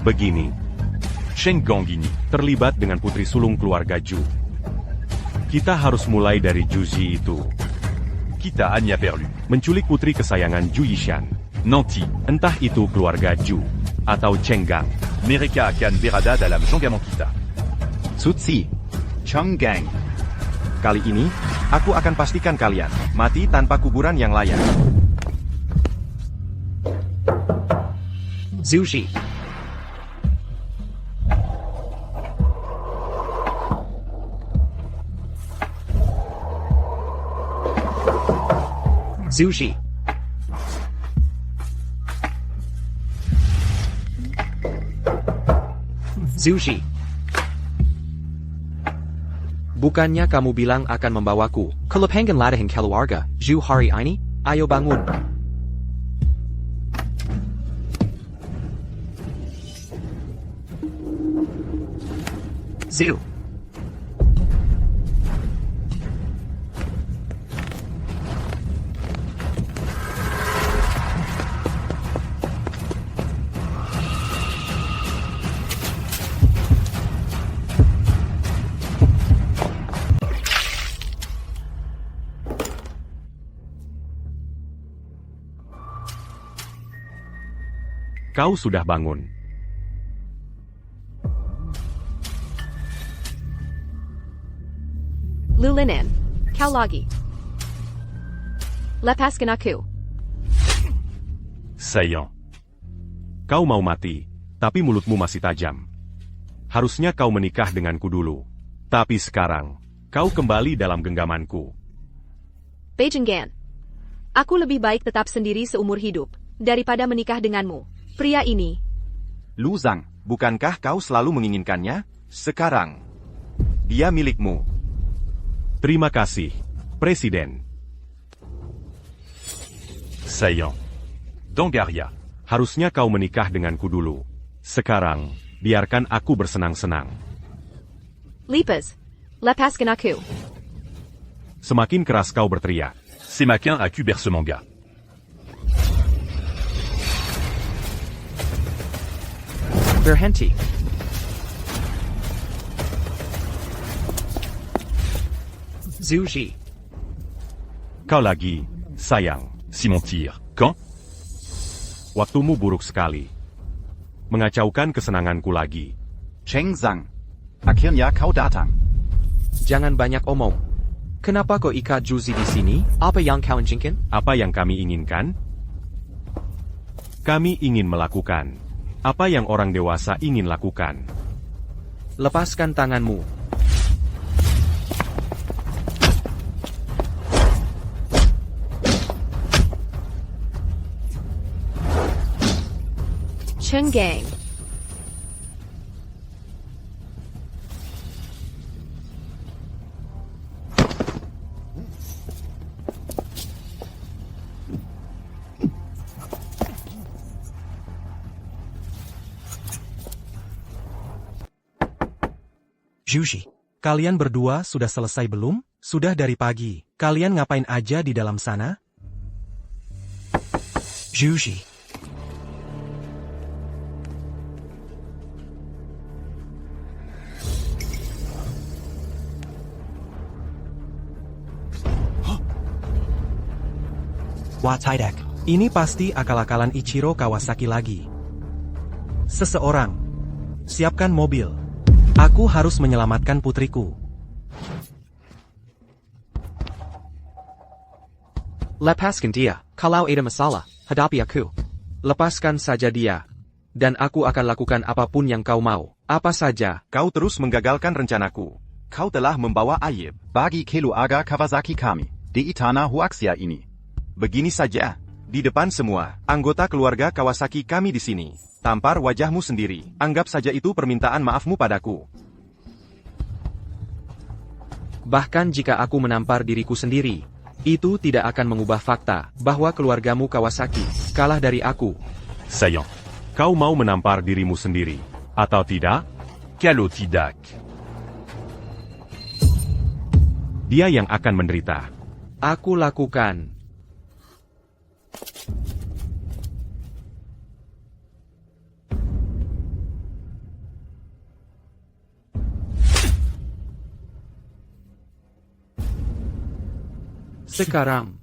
Begini, Cheng Gang ini terlibat dengan putri sulung keluarga Ju. Kita harus mulai dari Juzi itu. Kita hanya perlu Menculik putri kesayangan Ju Yishan. nanti. Entah itu keluarga Ju atau Cheng Gang. Mereka akan berada dalam genggaman kita. Sutsi, Cheng Gang. Kali ini, aku akan pastikan kalian mati tanpa kuburan yang layak. Zushi. Zushi. Zushi. Bukannya kamu bilang akan membawaku ke lapangan latihan keluarga, Ju hari ini? Ayo bangun. Zu. Kau sudah bangun. Lulinen, kau lagi. Lepaskan aku. Sayang. Kau mau mati, tapi mulutmu masih tajam. Harusnya kau menikah denganku dulu. Tapi sekarang, kau kembali dalam genggamanku. Beijinggan. Aku lebih baik tetap sendiri seumur hidup, daripada menikah denganmu. Pria ini. Lu Zhang, bukankah kau selalu menginginkannya? Sekarang, dia milikmu. Terima kasih, Presiden. Sayang. Dongaria. Harusnya kau menikah denganku dulu. Sekarang, biarkan aku bersenang-senang. Lipas. Lepaskan aku. Semakin keras kau berteriak. Semakin aku bersemangat. Berhenti. Zushi. Kau lagi, sayang. Si mentir. Quand? Waktumu buruk sekali. Mengacaukan kesenanganku lagi. Cheng Zhang. Akhirnya kau datang. Jangan banyak omong. Kenapa kau ikat Juzi di sini? Apa yang kau inginkan? Apa yang kami inginkan? Kami ingin melakukan apa yang orang dewasa ingin lakukan. Lepaskan tanganmu. Cheng Gang. Jushi, kalian berdua sudah selesai belum? Sudah dari pagi. Kalian ngapain aja di dalam sana? Jushi. Wataidek. Ini pasti akal-akalan Ichiro Kawasaki lagi. Seseorang. Siapkan mobil. Aku harus menyelamatkan putriku. Lepaskan dia, kalau ada masalah, hadapi aku. Lepaskan saja dia. Dan aku akan lakukan apapun yang kau mau, apa saja. Kau terus menggagalkan rencanaku. Kau telah membawa aib bagi keluarga Kawasaki kami di Itana Huaxia ini. Begini saja, di depan semua anggota keluarga Kawasaki kami di sini. Tampar wajahmu sendiri, anggap saja itu permintaan maafmu padaku. Bahkan jika aku menampar diriku sendiri, itu tidak akan mengubah fakta bahwa keluargamu Kawasaki kalah dari aku. Sayang, kau mau menampar dirimu sendiri, atau tidak? Kalau tidak, dia yang akan menderita. Aku lakukan. Sekarang,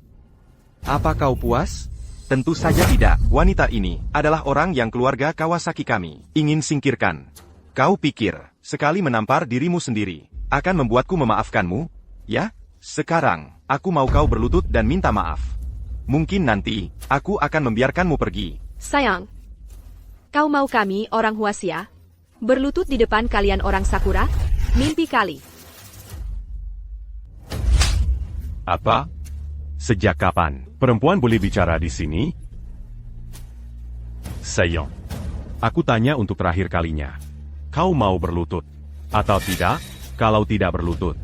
apa kau puas? Tentu saja tidak. Wanita ini adalah orang yang keluarga Kawasaki kami ingin singkirkan. Kau pikir, sekali menampar dirimu sendiri, akan membuatku memaafkanmu? Ya? Sekarang, aku mau kau berlutut dan minta maaf. Mungkin nanti, aku akan membiarkanmu pergi. Sayang, kau mau kami, orang Huaxia, berlutut di depan kalian orang Sakura? Mimpi kali. Apa? Sejak kapan perempuan boleh bicara di sini? Sayang, aku tanya untuk terakhir kalinya. Kau mau berlutut? Atau tidak? Kalau tidak berlutut,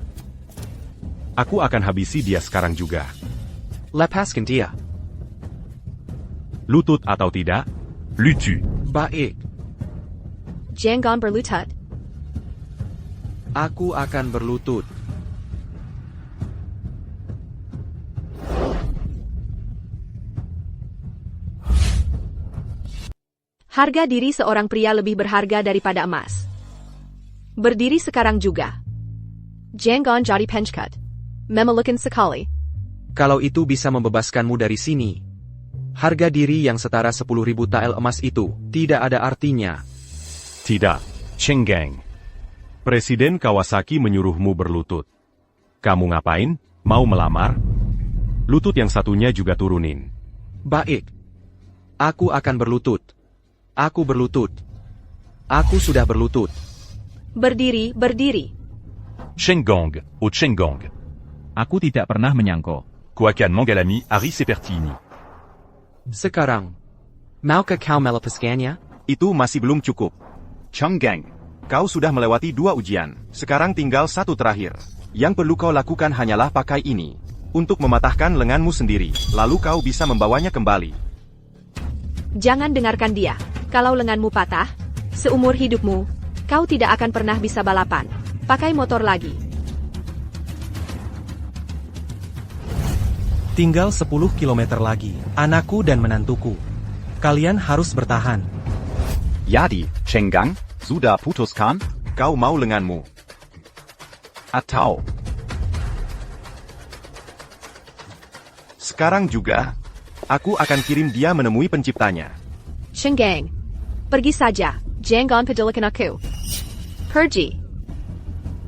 aku akan habisi dia sekarang juga. Lepaskan dia. Lutut atau tidak? lutu. Baik, Jangan berlutut. aku akan berlutut. Harga diri seorang pria lebih berharga daripada emas. Berdiri sekarang juga. Jangan jadi pencekat. Memelukan sekali. Kalau itu bisa membebaskanmu dari sini, harga diri yang setara 10.000 tael emas itu tidak ada artinya. Tidak, Chenggang. Presiden Kawasaki menyuruhmu berlutut. Kamu ngapain? Mau melamar? Lutut yang satunya juga turunin. Baik. Aku akan berlutut. Aku berlutut. Aku sudah berlutut. Berdiri, berdiri. Chenggang, au Chenggang. Aku tidak pernah menyangko. Kuakan Mangalami, Ari Sepertini. Sekarang, maukah kau melepaskannya? Itu masih belum cukup. Chenggang, Kau sudah melewati 2 ujian, sekarang tinggal 1 terakhir. Yang perlu kau lakukan hanyalah pakai ini. Untuk mematahkan lenganmu sendiri, lalu kau bisa membawanya kembali. Jangan dengarkan dia. Kalau lenganmu patah, seumur hidupmu, kau tidak akan pernah bisa balapan. Pakai motor lagi. Tinggal 10 kilometer lagi, anakku dan menantuku. Kalian harus bertahan. Yadi, Chenggang, sudah putuskan? Kau mau lenganmu? Atau Sekarang juga, aku akan kirim dia menemui penciptanya. Chenggang, pergi saja. Jangan pedulikan aku. Pergi.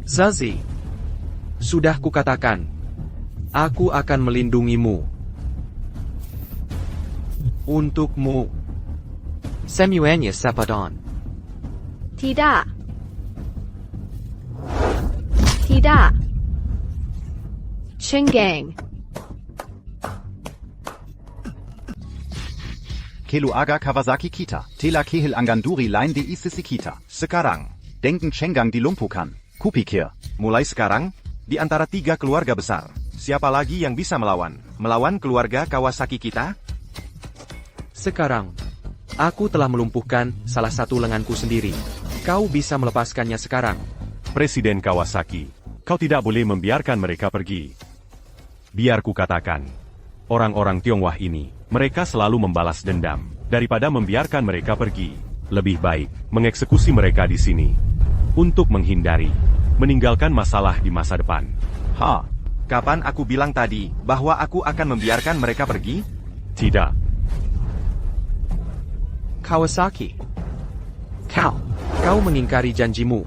Zazi, sudah kukatakan, aku akan melindungimu. Untukmu. Semuanya Sapadon. Tidak. Tidak. Chenggang. keluarga Kawasaki kita telah kehilangan duri lain di sisi kita. Sekarang, Denken Chenggang dilumpuhkan. Kupikir, mulai sekarang, di antara 3 keluarga besar, siapa lagi yang bisa melawan? Melawan keluarga Kawasaki kita? Sekarang, aku telah melumpuhkan salah satu lenganku sendiri. Kau bisa melepaskannya sekarang. Presiden Kawasaki, kau tidak boleh membiarkan mereka pergi. Biar ku katakan, orang-orang Tionghoa ini, mereka selalu membalas dendam, daripada membiarkan mereka pergi. Lebih baik, mengeksekusi mereka di sini. Untuk menghindari, meninggalkan masalah di masa depan. Kapan aku bilang tadi, bahwa aku akan membiarkan mereka pergi? Tidak. Kawasaki. Kau mengingkari janjimu.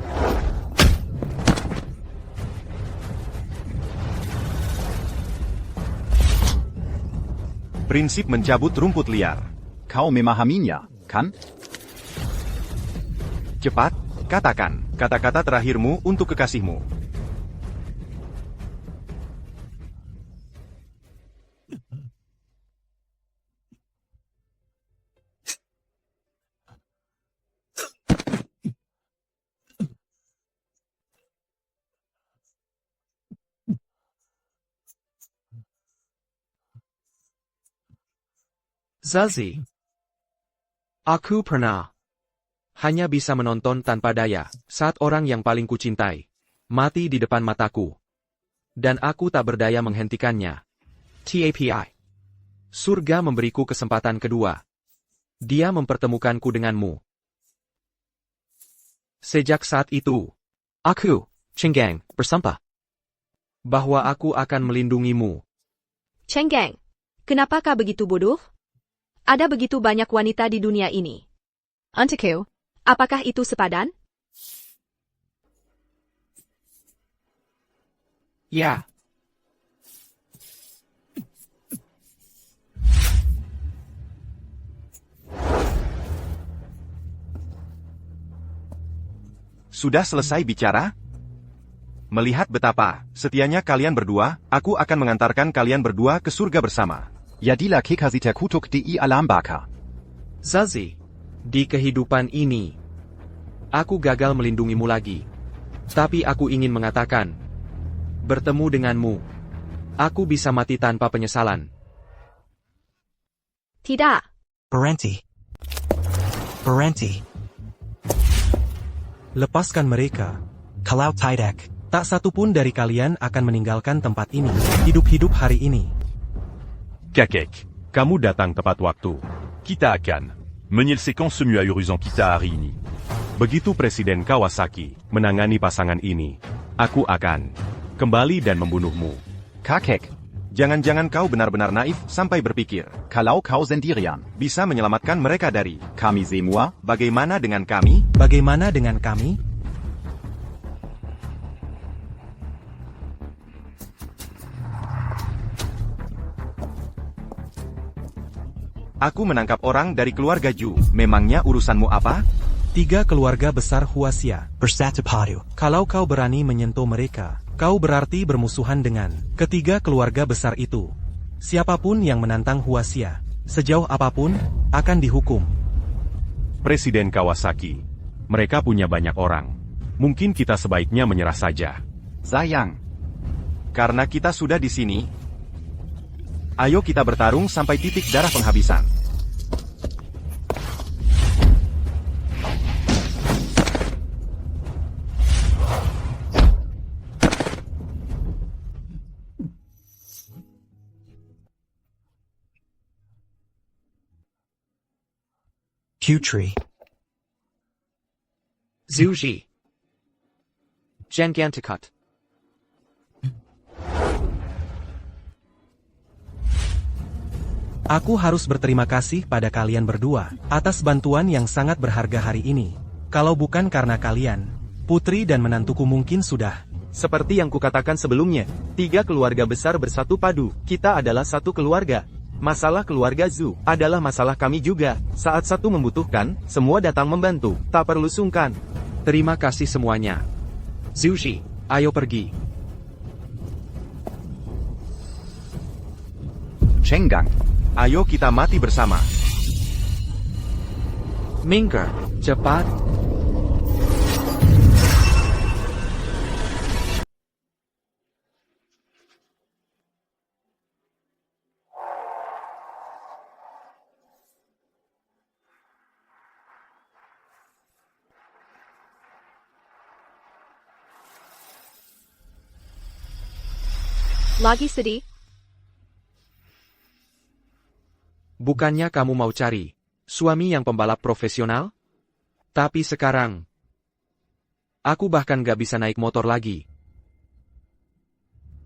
Prinsip mencabut rumput liar. Kau memahaminya, kan? Cepat, katakan kata-kata terakhirmu untuk kekasihmu. Zazie. Aku pernah hanya bisa menonton tanpa daya saat orang yang paling kucintai mati di depan mataku. Dan aku tak berdaya menghentikannya. TAPI. Surga memberiku kesempatan kedua. Dia mempertemukanku denganmu. Sejak saat itu, aku, Chenggang, bersumpah bahwa aku akan melindungimu. Chenggang, kenapakah begitu bodoh? Ada begitu banyak wanita di dunia ini. Untukku, apakah itu sepadan? Ya. Sudah selesai bicara? Melihat betapa setianya kalian berdua, aku akan mengantarkan kalian berdua ke surga bersama. Yadila kekasih kutuk di alambaka. Zazie, di kehidupan ini, aku gagal melindungimu lagi. Tapi aku ingin mengatakan, bertemu denganmu, aku bisa mati tanpa penyesalan. Tidak. Berhenti. Berhenti. Lepaskan mereka. Kalau tidak, Tak satu pun dari kalian akan meninggalkan tempat ini, hidup-hidup hari ini. Kakek, kamu datang tepat waktu. Kita akan menyelesaikan semua urusan kita hari ini. Begitu Presiden Kawasaki menangani pasangan ini, aku akan kembali dan membunuhmu. Kakek, Jangan-jangan kau benar-benar naif sampai berpikir kalau kau sendirian bisa menyelamatkan mereka dari kami semua. Bagaimana dengan kami? Bagaimana dengan kami? Aku menangkap orang dari keluarga Ju. Memangnya urusanmu apa? 3 keluarga besar Huaxia. bersatu padu. Kalau kau berani menyentuh mereka, kau berarti bermusuhan dengan ketiga keluarga besar itu. Siapapun yang menantang Huaxia, sejauh apapun, akan dihukum. Presiden Kawasaki, mereka punya banyak orang. Mungkin kita sebaiknya menyerah saja. Sayang, Karena kita sudah di sini, ayo kita bertarung sampai titik darah penghabisan. Putri. Zuji. Jangantikut. Aku harus berterima kasih pada kalian berdua atas bantuan yang sangat berharga hari ini. Kalau bukan karena kalian, putri dan menantuku mungkin sudah. Seperti yang kukatakan sebelumnya, 3 keluarga besar bersatu padu. Kita adalah satu keluarga. Masalah keluarga Zhu adalah masalah kami juga. Saat satu membutuhkan, semua datang membantu. Tak perlu sungkan. Terima kasih semuanya. Zuji, ayo pergi. Chenggang, Ayo kita mati bersama. Minggir, cepat. Lagi sedih? Bukannya kamu mau cari suami yang pembalap profesional? Tapi sekarang, aku bahkan gak bisa naik motor lagi.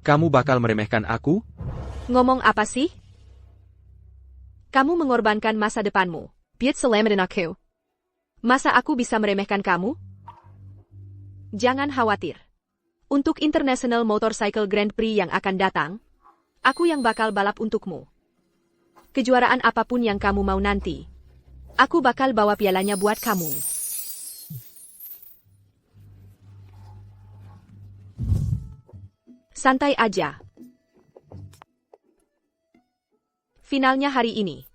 Kamu bakal meremehkan aku? Ngomong apa sih? Kamu mengorbankan masa depanmu. Biar selamatin aku. Masa aku bisa meremehkan kamu? Jangan khawatir. Untuk International Motorcycle Grand Prix yang akan datang, aku yang bakal balap untukmu. Kejuaraan apapun yang kamu mau nanti, aku bakal bawa pialanya buat kamu. Santai aja. Finalnya hari ini.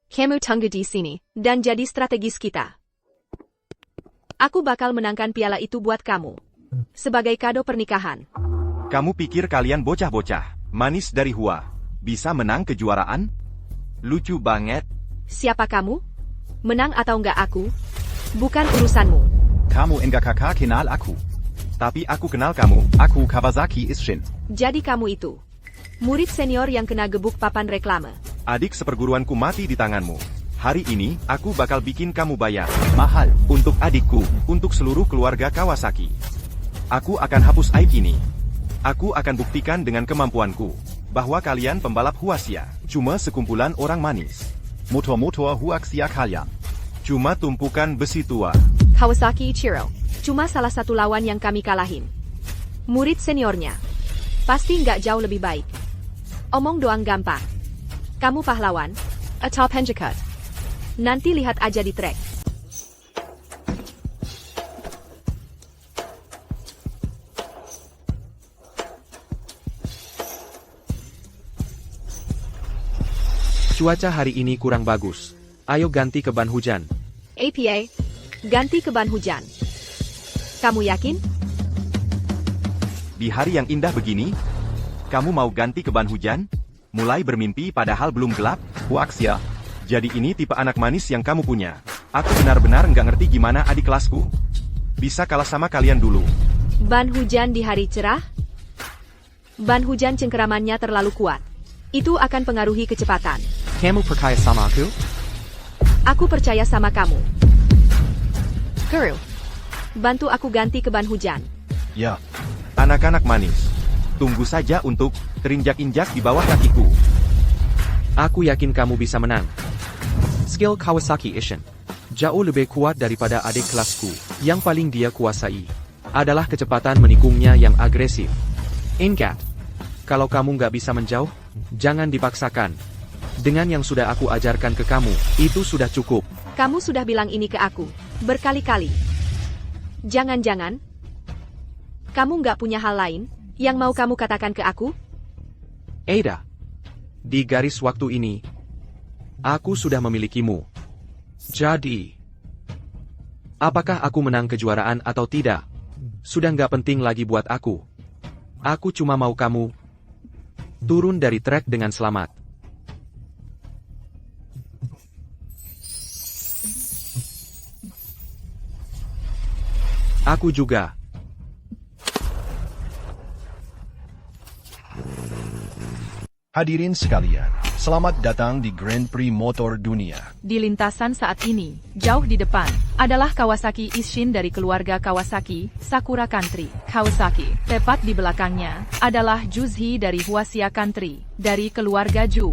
Kamu tunggu di sini, dan jadi strategis kita. Aku bakal menangkan piala itu buat kamu. Sebagai kado pernikahan. Kamu pikir kalian bocah-bocah, manis dari Hua, bisa menang kejuaraan? Lucu banget. Siapa kamu? Menang atau enggak aku? Bukan urusanmu. Kamu enggak kakak kenal aku. Tapi aku kenal kamu. Aku Kawasaki Isshin. Jadi kamu itu murid senior yang kena gebuk papan reklame. Adik seperguruanku mati di tanganmu. Hari ini, aku bakal bikin kamu bayar. Mahal. Untuk adikku, untuk seluruh keluarga Kawasaki. Aku akan hapus aib ini. Aku akan buktikan dengan kemampuanku, bahwa kalian pembalap Huaxia, cuma sekumpulan orang manis. Motor-motor Huaxia kalian. Cuma tumpukan besi tua. Kawasaki Ichiro, cuma salah satu lawan yang kami kalahin. Murid seniornya. Pasti nggak jauh lebih baik. Omong doang gampang. Kamu pahlawan, atau penjahat. Nanti lihat aja di track. Cuaca hari ini kurang bagus. Ayo ganti ke ban hujan. APA, ganti ke ban hujan. Kamu yakin? Di hari yang indah begini, kamu mau ganti ke ban hujan? Mulai bermimpi padahal belum gelap? Huaxia. Jadi ini tipe anak manis yang kamu punya. Aku benar-benar nggak ngerti gimana adik kelasku bisa kalah sama kalian dulu. Ban hujan di hari cerah? Ban hujan cengkeramannya terlalu kuat. Itu akan pengaruhi kecepatan. Kamu percaya sama aku? Aku percaya sama kamu. Guru, bantu aku ganti ke ban hujan. Ya. Anak-anak manis, tunggu saja untuk terinjak-injak di bawah kakiku. Aku yakin kamu bisa menang. Skill Kawasaki Isshin jauh lebih kuat daripada adik kelasku. Yang paling dia kuasai adalah kecepatan menikungnya yang agresif. Ingat, kalau kamu nggak bisa menjauh, jangan dipaksakan. Dengan yang sudah aku ajarkan ke kamu, itu sudah cukup. Kamu sudah bilang ini ke aku berkali-kali. Jangan-jangan kamu nggak punya hal lain yang mau kamu katakan ke aku? Ada. Di garis waktu ini, aku sudah memilikimu. Jadi, apakah aku menang kejuaraan atau tidak? Sudah nggak penting lagi buat aku. Aku cuma mau kamu turun dari trek dengan selamat. Aku juga. Hadirin sekalian, selamat datang di Grand Prix Motor Dunia. Di lintasan saat ini, jauh di depan, adalah Kawasaki Isshin dari keluarga Kawasaki, Sakura Country, Kawasaki. Tepat di belakangnya, adalah Juzhi dari Huaxia Country, dari keluarga Ju.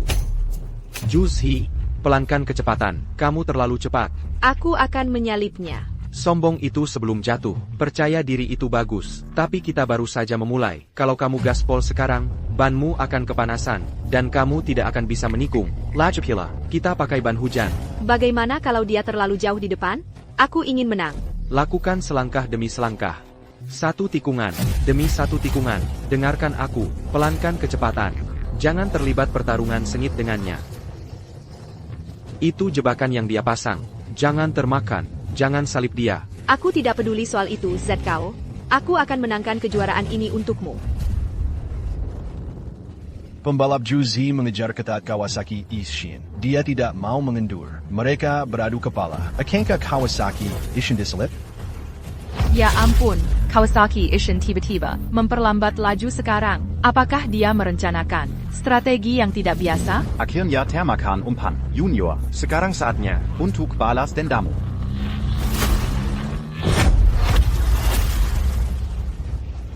Juzhi, pelankan kecepatan, kamu terlalu cepat. Aku akan menyalipnya. Sombong itu sebelum jatuh, percaya diri itu bagus, tapi kita baru saja memulai. Kalau kamu gaspol sekarang, banmu akan kepanasan, dan kamu tidak akan bisa menikung. Laju pula, kita pakai ban hujan. Bagaimana kalau dia terlalu jauh di depan? Aku ingin menang. Lakukan selangkah demi selangkah. Satu tikungan, demi satu tikungan. Dengarkan aku, pelankan kecepatan. Jangan terlibat pertarungan sengit dengannya. Itu jebakan yang dia pasang. Jangan termakan. Jangan salib dia. Aku tidak peduli soal itu, ZKO. Aku akan menangkan kejuaraan ini untukmu. Pembalap Juzhi mengejar ketat Kawasaki Isshin. Dia tidak mau mengendur. Mereka beradu kepala. Akankah Kawasaki Isshin diselip? Ya ampun, Kawasaki Isshin tiba-tiba memperlambat laju sekarang. Apakah dia merencanakan strategi yang tidak biasa? Akhirnya termakan umpan, Junior. Sekarang saatnya untuk balas dendamu.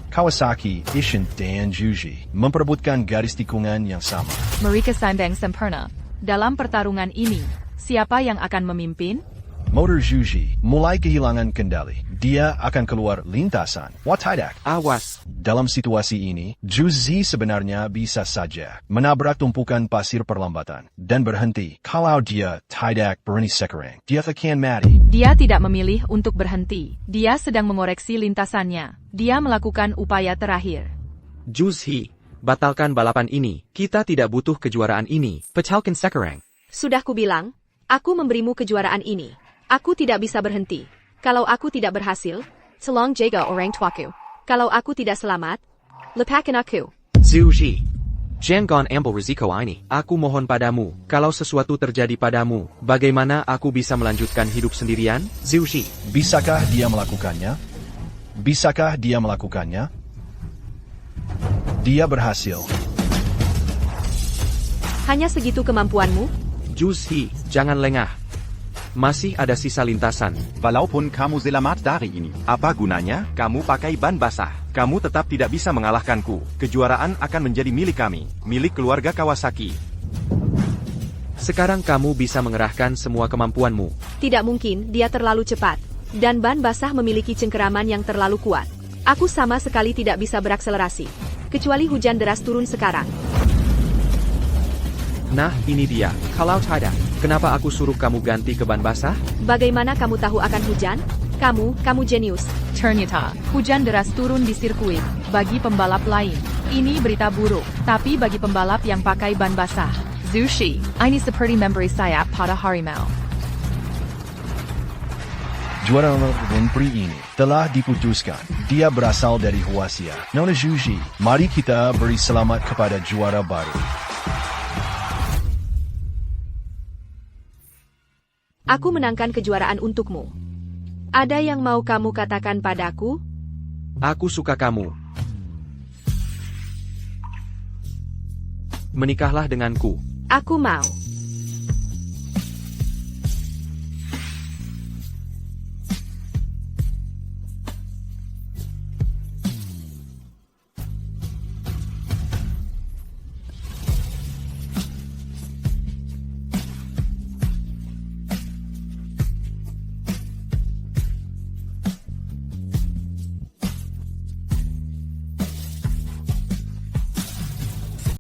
Kawasaki Isshin dan Juzhi memperebutkan garis tikungan yang sama. Mereka sandang sempurna. Dalam pertarungan ini, siapa yang akan memimpin? Motor Zhuji mulai kehilangan kendali. Dia akan keluar lintasan. Watidak. Awas. Dalam situasi ini, Zhuji sebenarnya bisa saja menabrak tumpukan pasir perlambatan dan berhenti. Kalau dia tidak berani sekarang, dia akan mati. Dia tidak memilih untuk berhenti. Dia sedang mengoreksi lintasannya. Dia melakukan upaya terakhir. Zhuji, batalkan balapan ini. Kita tidak butuh kejuaraan ini. Pecahkan sekarang. Sudah kubilang, aku memberimu kejuaraan ini. Aku tidak bisa berhenti. Kalau aku tidak berhasil, tolong jaga orang tuaku. Kalau aku tidak selamat, lepaskan aku. Zhuji, jangan ambil risiko ini. Aku mohon padamu, kalau sesuatu terjadi padamu, bagaimana aku bisa melanjutkan hidup sendirian? Zhuji. Bisakah dia melakukannya? Bisakah dia melakukannya? Dia berhasil. Hanya segitu kemampuanmu? Zhuji, jangan lengah. Masih ada sisa lintasan. Walaupun kamu selamat dari ini. Apa gunanya? Kamu pakai ban basah. Kamu tetap tidak bisa mengalahkanku. Kejuaraan akan menjadi milik kami, milik keluarga Kawasaki. Sekarang kamu bisa mengerahkan semua kemampuanmu. Tidak mungkin, dia terlalu cepat. Dan ban basah memiliki cengkeraman yang terlalu kuat. Aku sama sekali tidak bisa berakselerasi. Kecuali hujan deras turun sekarang. Nah, ini dia. Kalau tidak, kenapa aku suruh kamu ganti ke ban basah? Bagaimana kamu tahu akan hujan? Kamu jenius. Ternyata, hujan deras turun di sirkuit. Bagi pembalap lain, ini berita buruk. Tapi bagi pembalap yang pakai ban basah, Zhuji, ini seperti memberi sayap pada harimau. Juara Grand Prix ini telah diputuskan. Dia berasal dari Huasia. Nona Zhuji, mari kita beri selamat kepada juara baru. Aku menangkan kejuaraan untukmu. Ada yang mau kamu katakan padaku? Aku suka kamu. Menikahlah denganku. Aku mau.